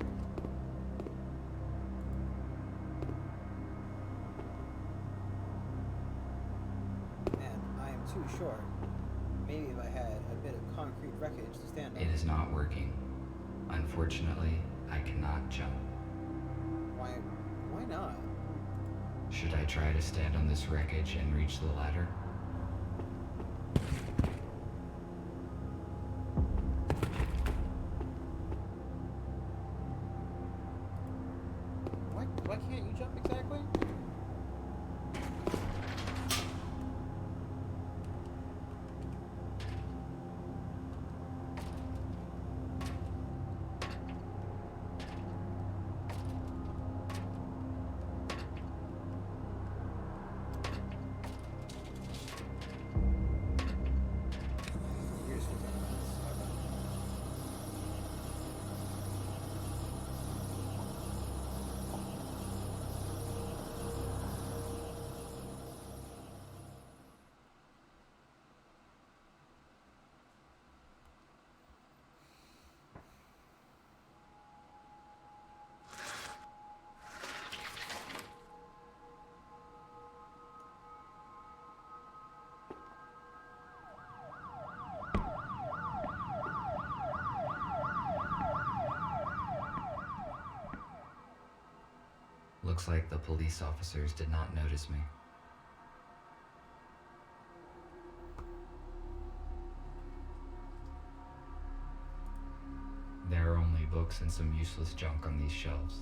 And I am too short. Maybe if I had a bit of concrete wreckage to stand on. It is not working. Unfortunately, I cannot jump. Why not? Should I try to stand on this wreckage and reach the ladder? Why can't you jump exactly? Here's what's on this. Looks like the police officers did not notice me. There are only books and some useless junk on these shelves.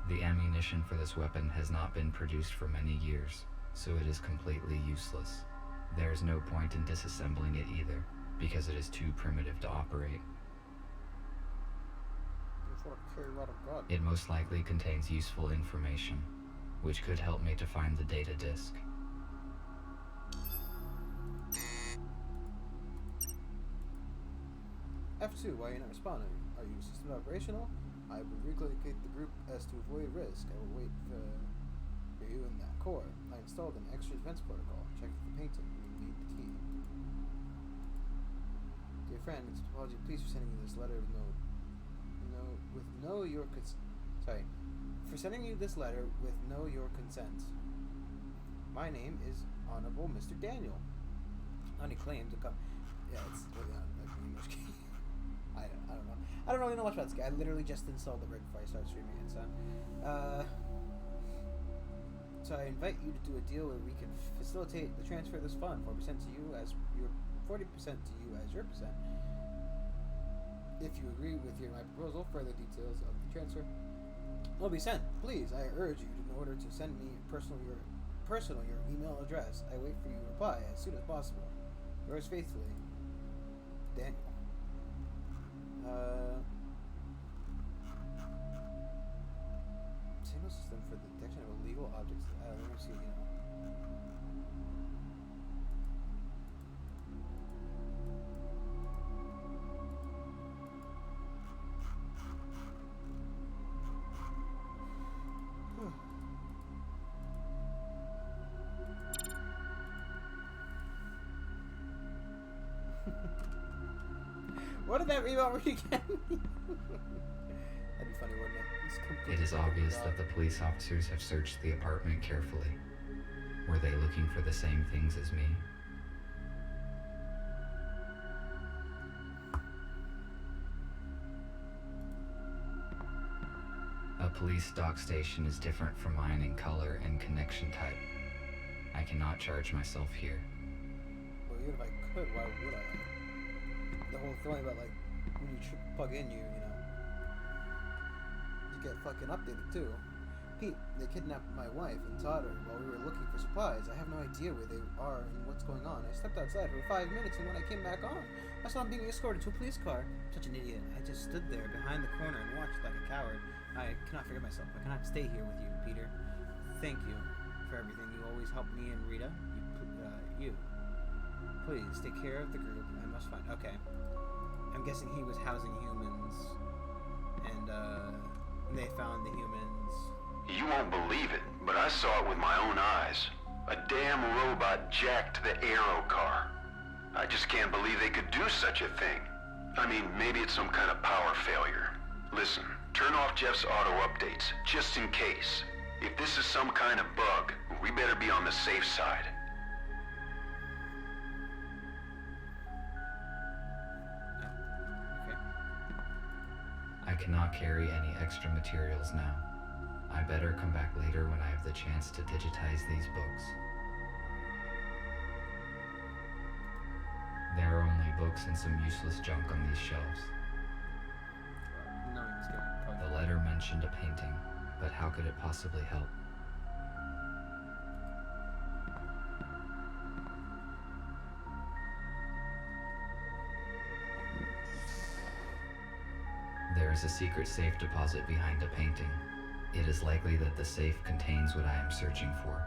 The ammunition for this weapon has not been produced for many years, so it is completely useless. There is no point in disassembling it either, because it is too primitive to operate. It most likely contains useful information, which could help me to find the data disk. F2, why are you not responding? Are you system operational? I will relocate the group as to avoid risk. I will wait for you in that core. I installed an extra defense protocol. Check the painting. You need the key. Dear friend, it's apology. Please for sending you this letter with for sending you this letter with your consent. My name is Honorable Mr. Daniel. Only claim to come. Yeah, it's like an English key. I don't know. I don't really know much about this guy. I literally just installed it right before I started streaming it, so So I invite you to do a deal where we can facilitate the transfer of this fund, 4% to you as your 40% to you as your percent. If you agree with my proposal, further details of the transfer will be sent. Please, I urge you in order to send me your email address. I wait for your reply as soon as possible. Yours faithfully, Daniel. Signal system for the detection of illegal objects. Let me see. What did that email read again? That'd be funny, wouldn't it? It is obvious that the police officers have searched the apartment carefully. Were they looking for the same things as me? A police dock station is different from mine in color and connection type. I cannot charge myself here. Well, even if I could, why would I? The whole thing about, like, when you plug in, you get fucking updated too. Pete, they kidnapped my wife and daughter while we were looking for supplies. I have no idea where they are and what's going on. I stepped outside for 5 minutes, and when I came back on, I saw him being escorted to a police car. Such an idiot. I just stood there behind the corner and watched like a coward. I cannot forgive myself. I cannot stay here with you, Peter. Thank you for everything. You always help me and Rita. You. Please, take care of the group. I must find... Okay. I'm guessing he was housing humans, and they found the humans. You won't believe it, but I saw it with my own eyes. A damn robot jacked the Aero car. I just can't believe they could do such a thing. I mean, maybe it's some kind of power failure. Listen, turn off Jeff's auto updates, just in case. If this is some kind of bug, we better be on the safe side. I cannot carry any extra materials now. I better come back later when I have the chance to digitize these books. There are only books and some useless junk on these shelves. No, he's getting The letter mentioned a painting, but how could it possibly help? There is a secret safe deposit behind a painting. It is likely that the safe contains what I am searching for.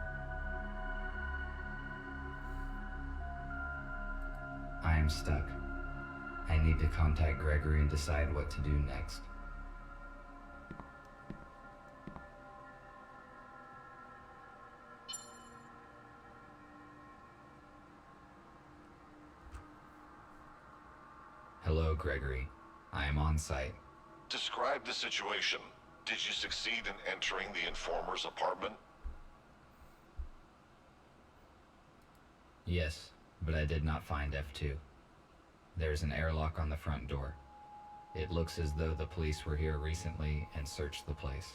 I am stuck. I need to contact Gregory and decide what to do next. Hello, Gregory. I am on site. Describe the situation. Did you succeed in entering the informer's apartment? Yes, but I did not find F2. There's an airlock on the front door. It looks as though the police were here recently and searched the place.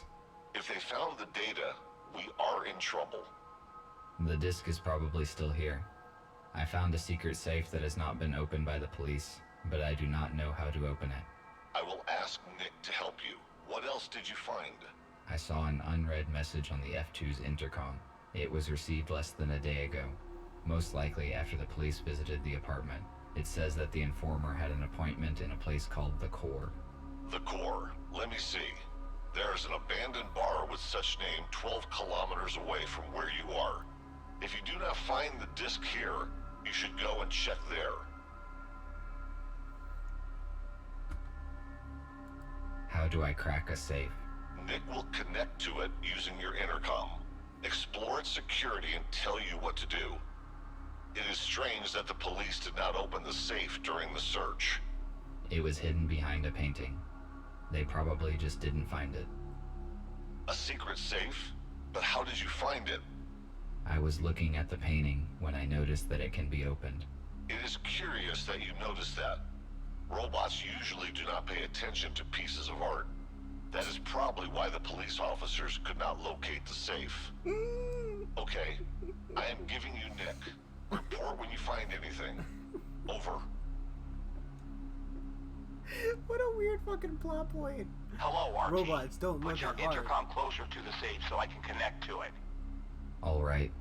If they found the data, we are in trouble. The disk is probably still here. I found a secret safe that has not been opened by the police, but I do not know how to open it. I will ask Nick to help you. What else did you find? I saw an unread message on the F2's intercom. It was received less than a day ago, most likely after the police visited the apartment. It says that the informer had an appointment in a place called The Core. The Core. Let me see. There is an abandoned bar with such name 12 kilometers away from where you are. If you do not find the disc here, you should go and check there. How do I crack a safe? Nick will connect to it using your intercom. Explore its security and tell you what to do. It is strange that the police did not open the safe during the search. It was hidden behind a painting. They probably just didn't find it. A secret safe? But how did you find it? I was looking at the painting when I noticed that it can be opened. It is curious that you noticed that. Robots usually do not pay attention to pieces of art. That is probably why the police officers could not locate the safe. Okay, I am giving you Nick. Report when you find anything. Over. What a weird fucking plot point. Hello, RT. Robots don't look Put your at art. intercom closer to the safe so I can connect to it. All right.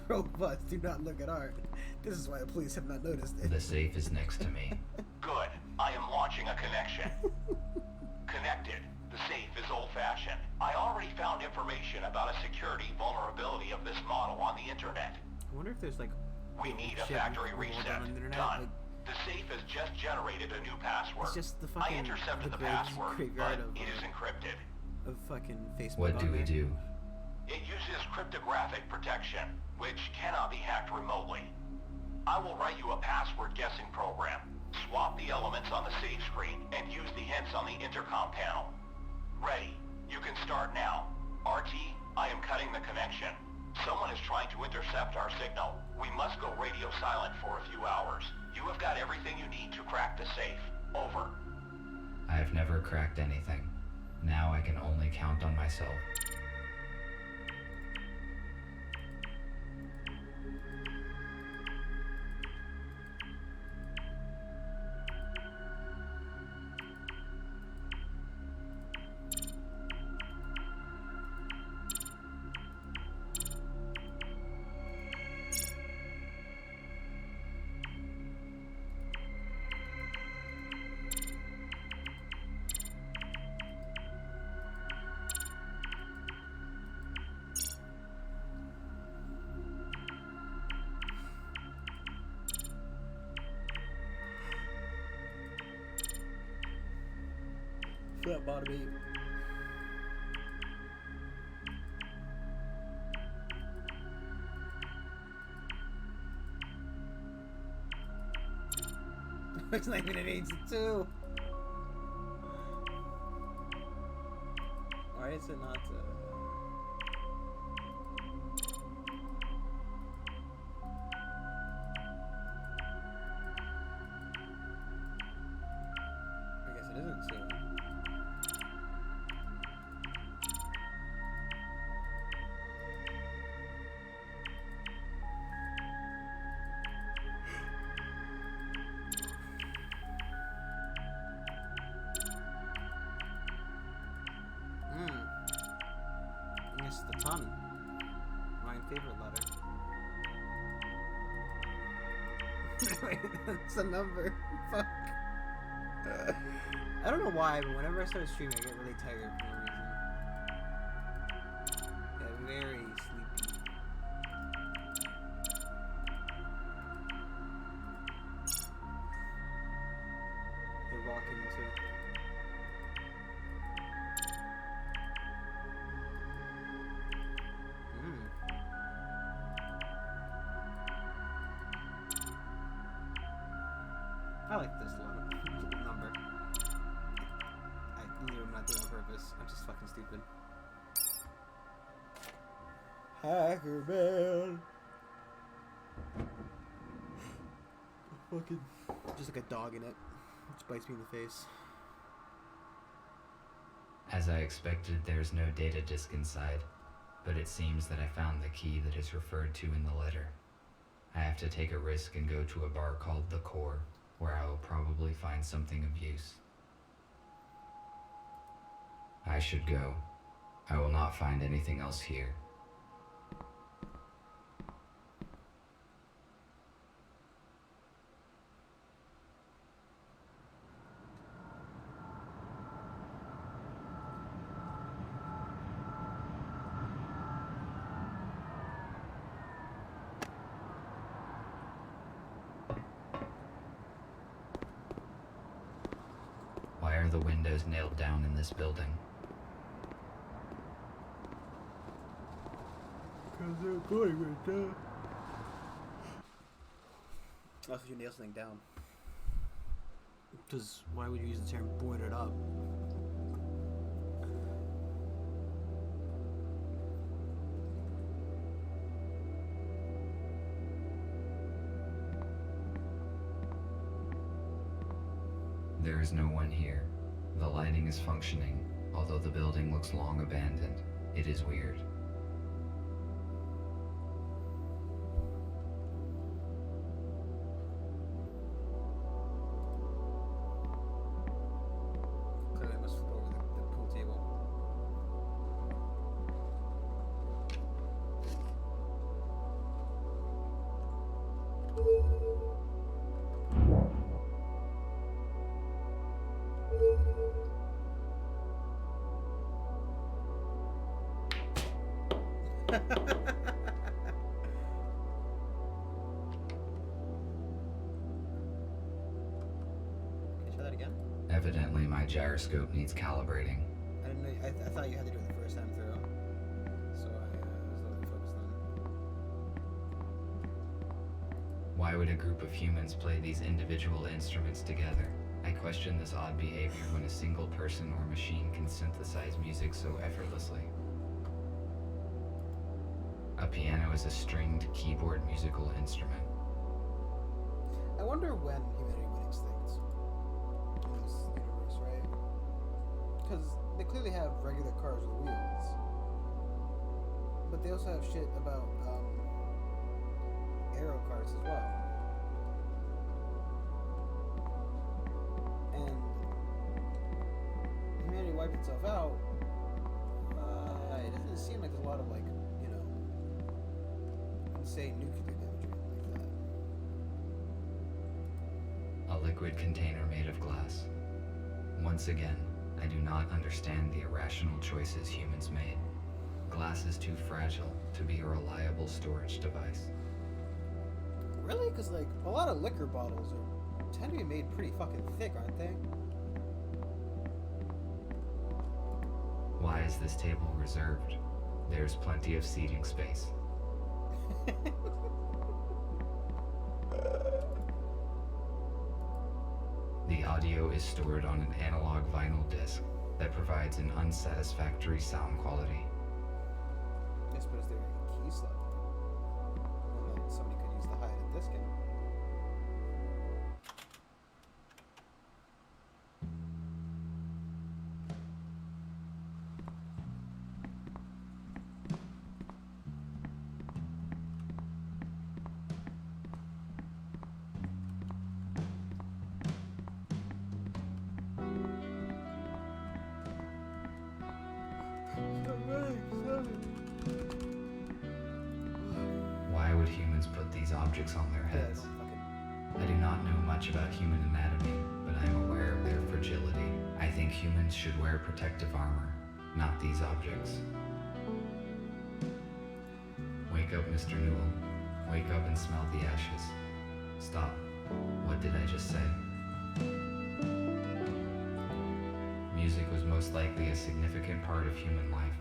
Robots do not look at art. This is why the police have not noticed it. The safe is next to me. Good. I am launching a connection. Connected. The safe is old-fashioned. I already found information about a security vulnerability of this model on the internet. I wonder if there's like... We need a shit factory going reset. on the internet. Done. Like, The safe has just generated a new password. it's just the I fucking... intercepted the Greg's password, graveyard but of, it is encrypted. of fucking Facebook. What do on we there. do? It uses cryptographic protection, which cannot be hacked remotely. I will write you a password guessing program. Swap the elements on the save screen and use the hints on the intercom panel. Ready. You can start now. RT, I am cutting the connection. Someone is trying to intercept our signal. We must go radio silent for a few hours. You have got everything you need to crack the safe. Over. I have never cracked anything. Now I can only count on myself. Flat bottom 8. It's not even an 82. Why is it not? I guess it isn't so. It's the ton. My favorite letter. Wait, that's a number. Fuck. I don't know why, but whenever I start streaming, I get really tired for no reason. Yeah, very sleepy. The rocking too. I like this number. I literally am not doing it on purpose. I'm just fucking stupid. Hacker man. Fucking just like a dog in it. Which bites me in the face. As I expected, there's no data disk inside, but it seems that I found the key that is referred to in the letter. I have to take a risk and go to a bar called The Core, where I will probably find something of use. I should go. I will not find anything else here. Why are the windows nailed down in this building? Because they're going right there. That's what you nail something down. Because why would you use the term boarded up? There is no one here. The lighting is functioning, although the building looks long abandoned. It is weird. Clearly, I must flip over the pool table. Can you try that again? Evidently, my gyroscope needs calibrating. I didn't know. I thought you had to do it the first time through. So I was a little focused on. Why would a group of humans play these individual instruments together? I question this odd behavior when a single person or machine can synthesize music so effortlessly. A piano is a stringed keyboard musical instrument. I wonder when humanity went extinct in this universe, right? Because they clearly have regular cars with wheels, but they also have shit about aero cars as well. And humanity wiped itself out. It doesn't seem like there's a lot of like, you know, insane nuclear damage or anything like that. A liquid container made of glass. Once again, I do not understand the irrational choices humans made. Glass is too fragile to be a reliable storage device. Really? Because, like, a lot of liquor bottles tend to be made pretty fucking thick, aren't they? Why is this table reserved? There's plenty of seating space. The audio is stored on an analog vinyl disc that provides an unsatisfactory sound quality. Yes, but is there a key slot? One that somebody could use to hide a disc in. Why would humans put these objects on their heads? I do not know much about human anatomy, but I am aware of their fragility. I think humans should wear protective armor, not these objects. Wake up, Mr. Newell. Wake up and smell the ashes. Stop. What did I just say? Music was most likely a significant part of human life.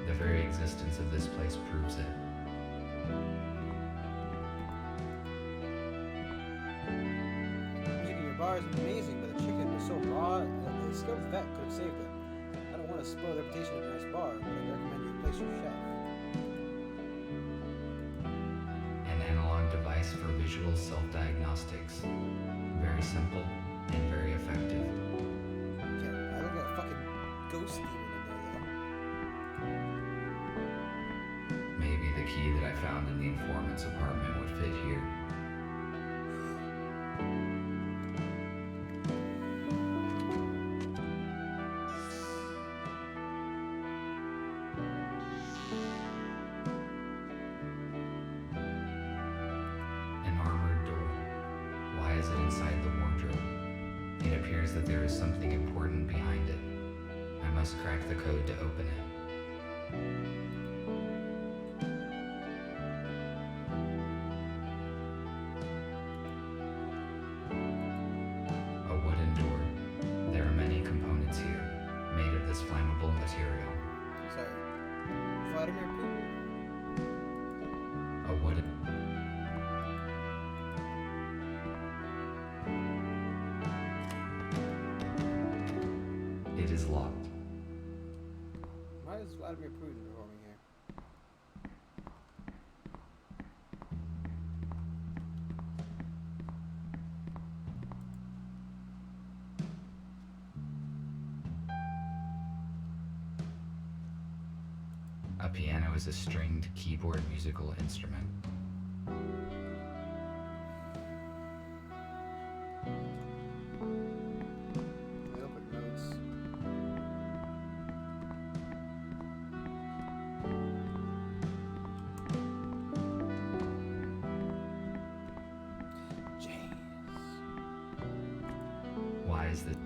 The very existence of this place proves it. Music in your bar is amazing, but the chicken was so raw that the skilled vet could have saved it. I don't want to spoil the reputation of a nice bar, but I recommend you replace your chef. An analog device for visual self-diagnostics. Very simple and very effective. Okay, I look at a fucking ghost demon in there, though. Maybe the key that I found in the informant's apartment would fit here. An armored door. Why is it inside the wardrobe? It appears that there is something important behind it. I must crack the code to open it. A wooden door. There are many components here, made of this flammable material. Sorry. Vladimir Putin? A wooden... It is locked. Why is Vladimir Putin performing here? A piano is a stringed keyboard musical instrument. Notebook notes. Jazz. Why is the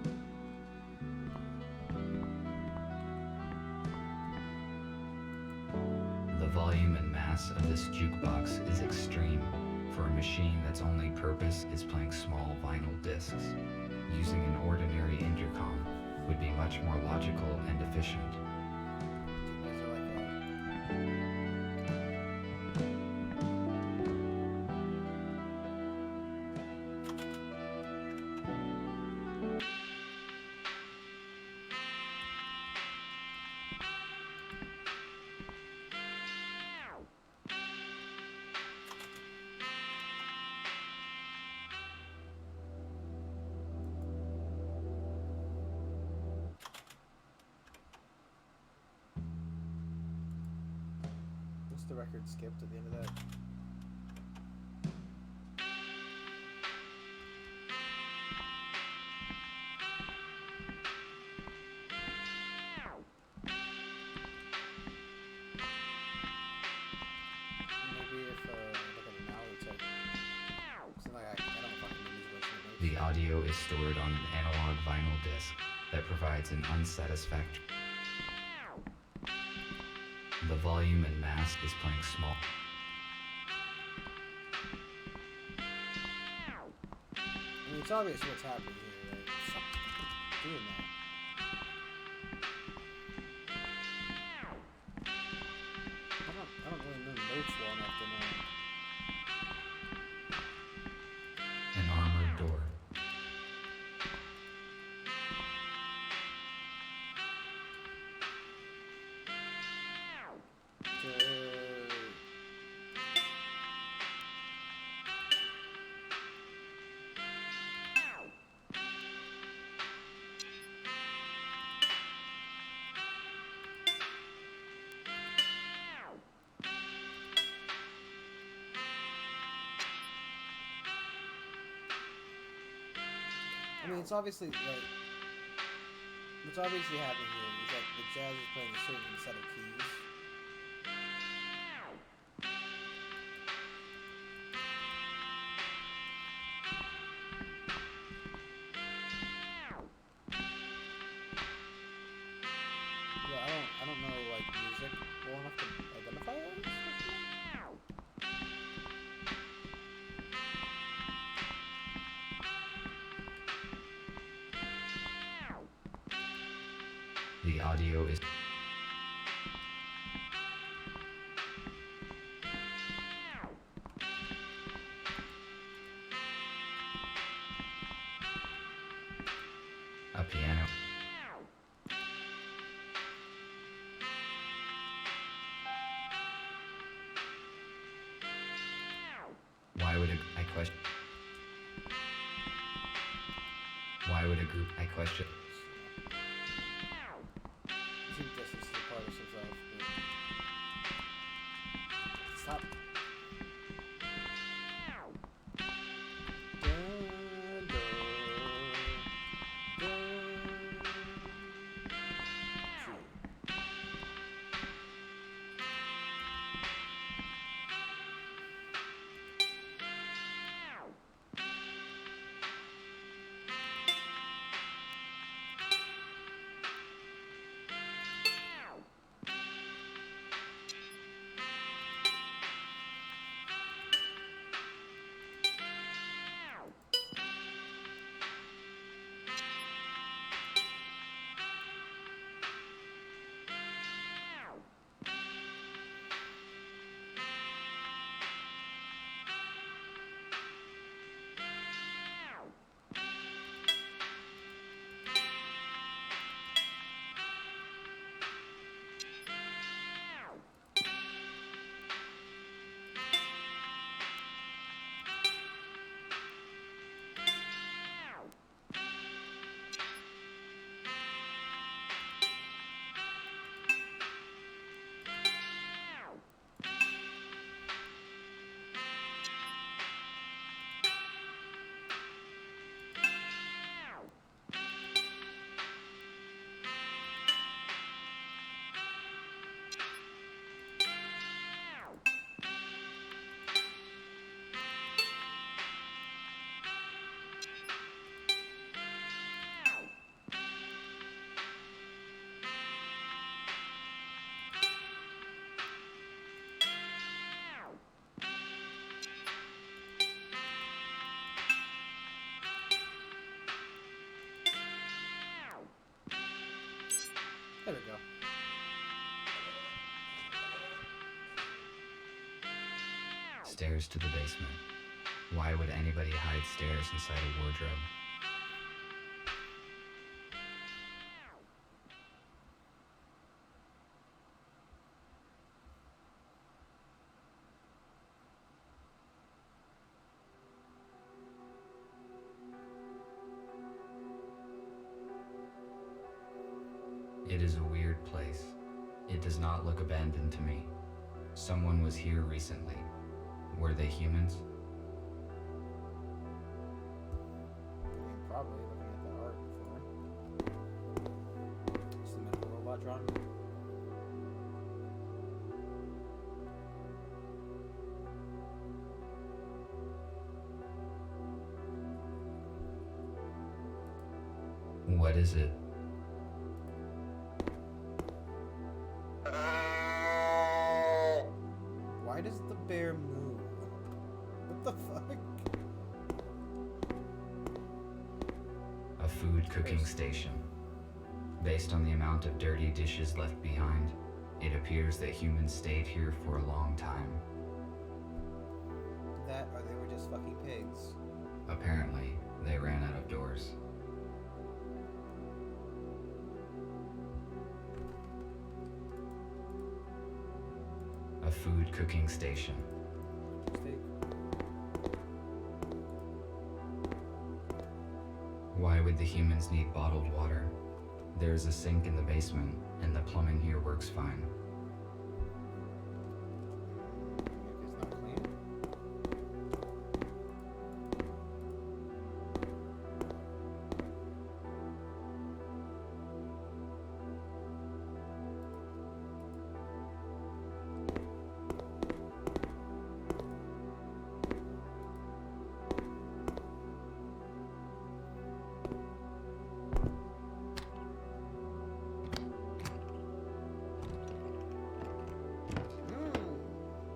volume and mass of this jukebox is extreme for a machine that's only purpose is playing small vinyl discs. Using an ordinary intercom would be much more logical and efficient. These are like what's the record skipped at the end of that? Maybe if look at it now, it's like something like I don't fucking know these notes. The audio is stored on an analog vinyl disc that provides an unsatisfactory. The volume and mass is playing small. I mean, it's obvious what's happening here, right? Stop doing that. I don't really know notes well enough to know. An armored door. I mean, it's obviously like what's obviously happening here is that the jazz is playing a certain set of keys. Yeah, I don't know like music well enough to identify that. The audio is a piano. Why would I question? Why would a group I question? I think this is the part of himself. Stop. Dun, dun, dun. stairs to the basement. Why would anybody hide stairs inside a wardrobe? It is a weird place. It does not look abandoned to me. Someone was here recently. Were they humans? I mean, probably looking at the art before. It's the medical robot drawing. What is it? Why does the bear move? What the fuck? A food cooking station. Based on the amount of dirty dishes left behind, it appears that humans stayed here for a long time. That or they were just fucking pigs. Apparently, they ran out of doors. A food cooking station. Steak. Why would the humans need bottled water? There's a sink in the basement, and the plumbing here works fine. It's not clean.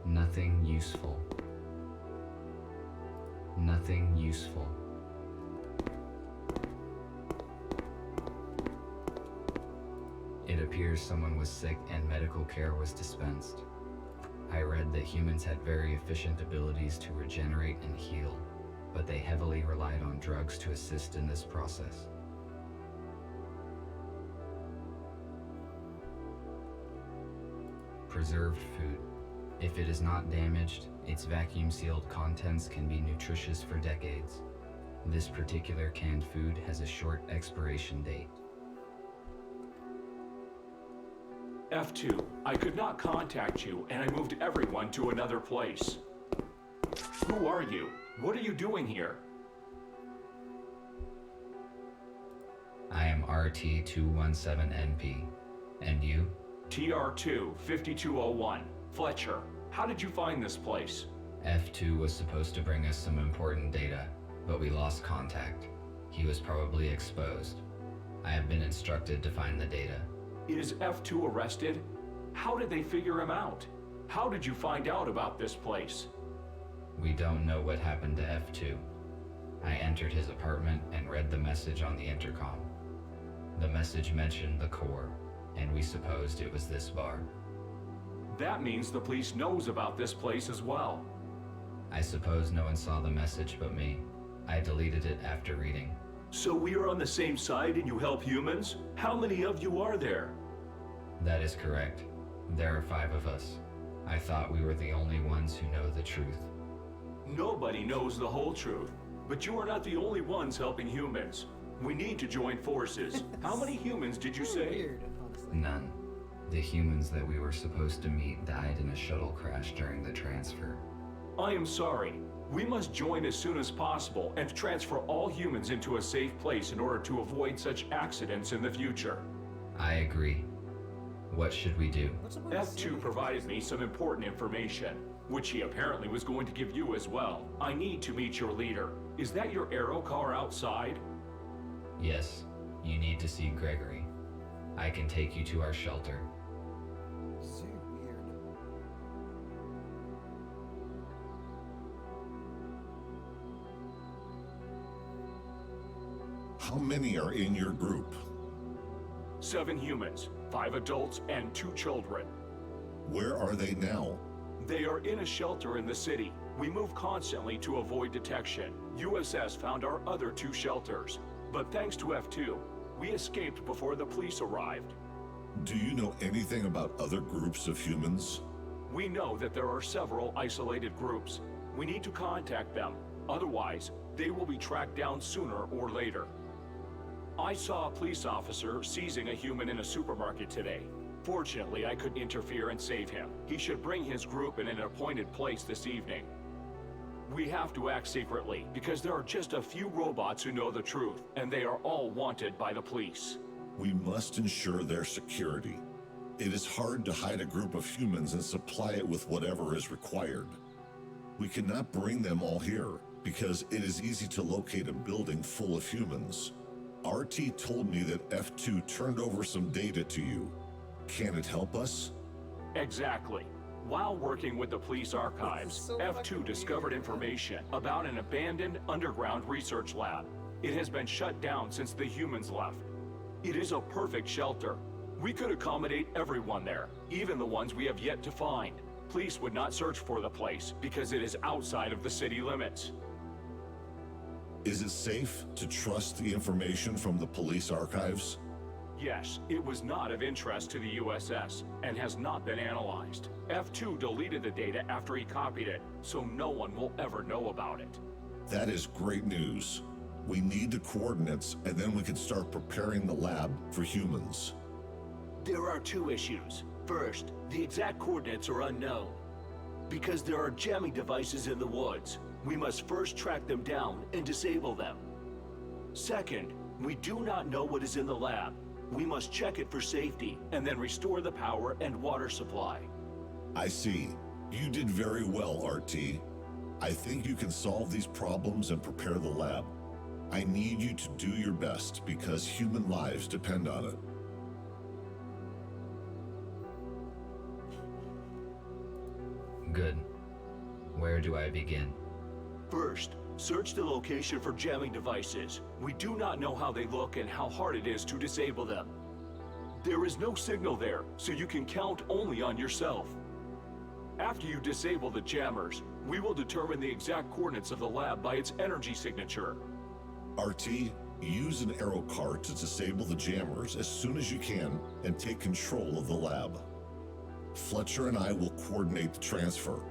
Nothing useful. Nothing useful. It appears someone was sick and medical care was dispensed. I read that humans had very efficient abilities to regenerate and heal, but they heavily relied on drugs to assist in this process. Preserved food. If it is not damaged, its vacuum-sealed contents can be nutritious for decades. This particular canned food has a short expiration date. F2, I could not contact you, and I moved everyone to another place. Who are you? What are you doing here? I am RT-217NP. And you? TR2 5201. Fletcher, how did you find this place? F2 was supposed to bring us some important data, but we lost contact. He was probably exposed. I have been instructed to find the data. Is F2 arrested? How did they figure him out? How did you find out about this place? We don't know what happened to F2. I entered his apartment and read the message on the intercom. The message mentioned the core, and we supposed it was this bar. That means the police knows about this place as well. I suppose no one saw the message but me. I deleted it after reading. So we are on the same side and you help humans? How many of you are there? That is correct. There are 5 of us. I thought we were the only ones who know the truth. Nobody knows the whole truth, but you are not the only ones helping humans. We need to join forces. How many humans did you say? Weird, honestly. None. The humans that we were supposed to meet died in a shuttle crash during the transfer. I am sorry. We must join as soon as possible and transfer all humans into a safe place in order to avoid such accidents in the future. I agree. What should we do? F2 provided me some important information, which he apparently was going to give you as well. I need to meet your leader. Is that your aero car outside? Yes, you need to see Gregory. I can take you to our shelter. So weird. How many are in your group? 7 humans, 5 adults, and 2 children. Where are they now? They are in a shelter in the city. We move constantly to avoid detection. USS found our other 2 shelters, but thanks to F2, we escaped before the police arrived. Do you know anything about other groups of humans? We know that there are several isolated groups. We need to contact them. Otherwise, they will be tracked down sooner or later. I saw a police officer seizing a human in a supermarket today. Fortunately, I could interfere and save him. He should bring his group in an appointed place this evening. We have to act secretly, because there are just a few robots who know the truth, and they are all wanted by the police. We must ensure their security. It is hard to hide a group of humans and supply it with whatever is required. We cannot bring them all here, because it is easy to locate a building full of humans. RT told me that F2 turned over some data to you. Can it help us? Exactly. While working with the police archives, F2 discovered information about an abandoned underground research lab. It has been shut down since the humans left. It is a perfect shelter. We could accommodate everyone there, even the ones we have yet to find. Police would not search for the place because it is outside of the city limits. Is it safe to trust the information from the police archives? Yes, it was not of interest to the USS and has not been analyzed. F2 deleted the data after he copied it, so no one will ever know about it. That is great news. We need the coordinates, and then we can start preparing the lab for humans. There are 2 issues. First, the exact coordinates are unknown. Because there are jamming devices in the woods, we must first track them down and disable them. Second, we do not know what is in the lab. We must check it for safety, and then restore the power and water supply. I see. You did very well, RT. I think you can solve these problems and prepare the lab. I need you to do your best because human lives depend on it. Good. Where do I begin? First, search the location for jamming devices. We do not know how they look and how hard it is to disable them. There is no signal there, so you can count only on yourself. After you disable the jammers, we will determine the exact coordinates of the lab by its energy signature. RT, use an arrow card to disable the jammers as soon as you can and take control of the lab. Fletcher and I will coordinate the transfer.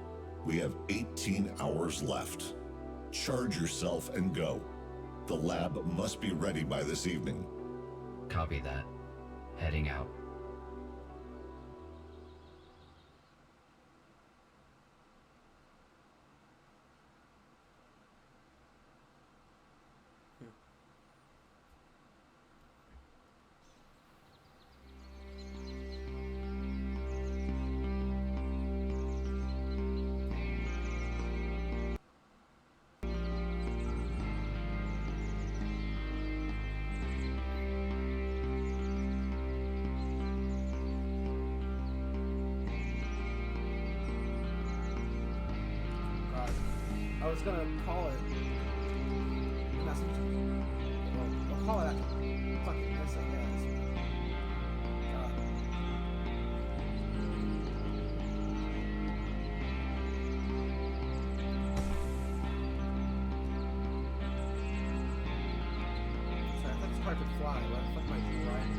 We have 18 hours left. Charge yourself and go. The lab must be ready by this evening. Copy that. Heading out. I was gonna call it. Message. Well, I'll call it after. Fucking yes, I guess. God. Sorry, I thought this car could fly. Why the fuck am I driving?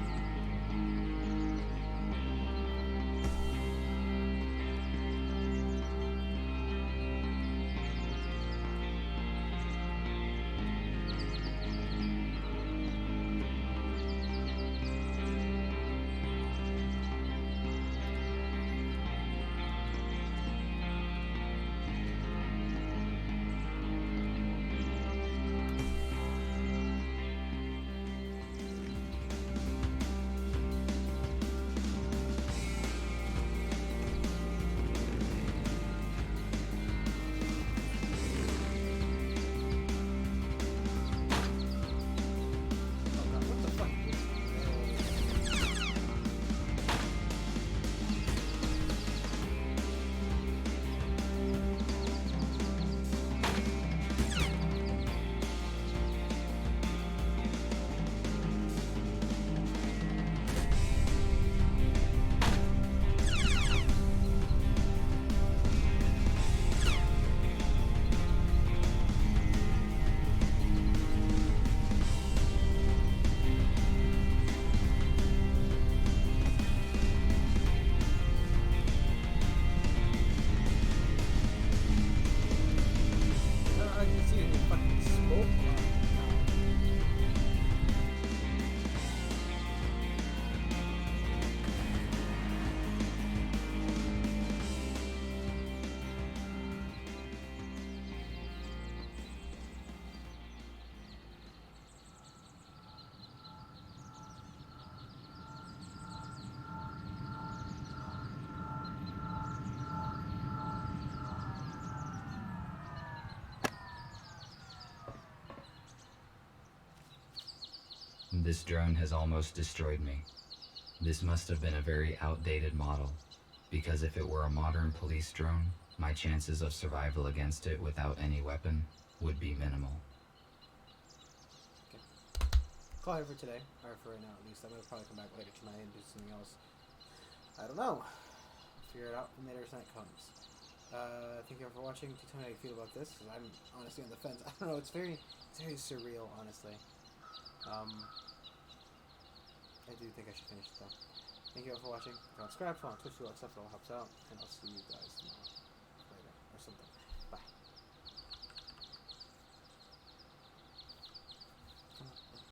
This drone has almost destroyed me. This must have been a very outdated model, because if it were a modern police drone, my chances of survival against it without any weapon would be minimal. Okay. Call it for today, or for right now at least. I'm gonna probably come back later tonight and do something else. I don't know. Figure it out when later as night comes. Thank you all for watching. Tell me how you feel about this, because I'm honestly on the fence. I don't know, it's very surreal, honestly. I do think I should finish it though. Thank you all for watching. If you want to subscribe, follow on Twitch, all that stuff, it all helps out, and I'll see you guys tomorrow.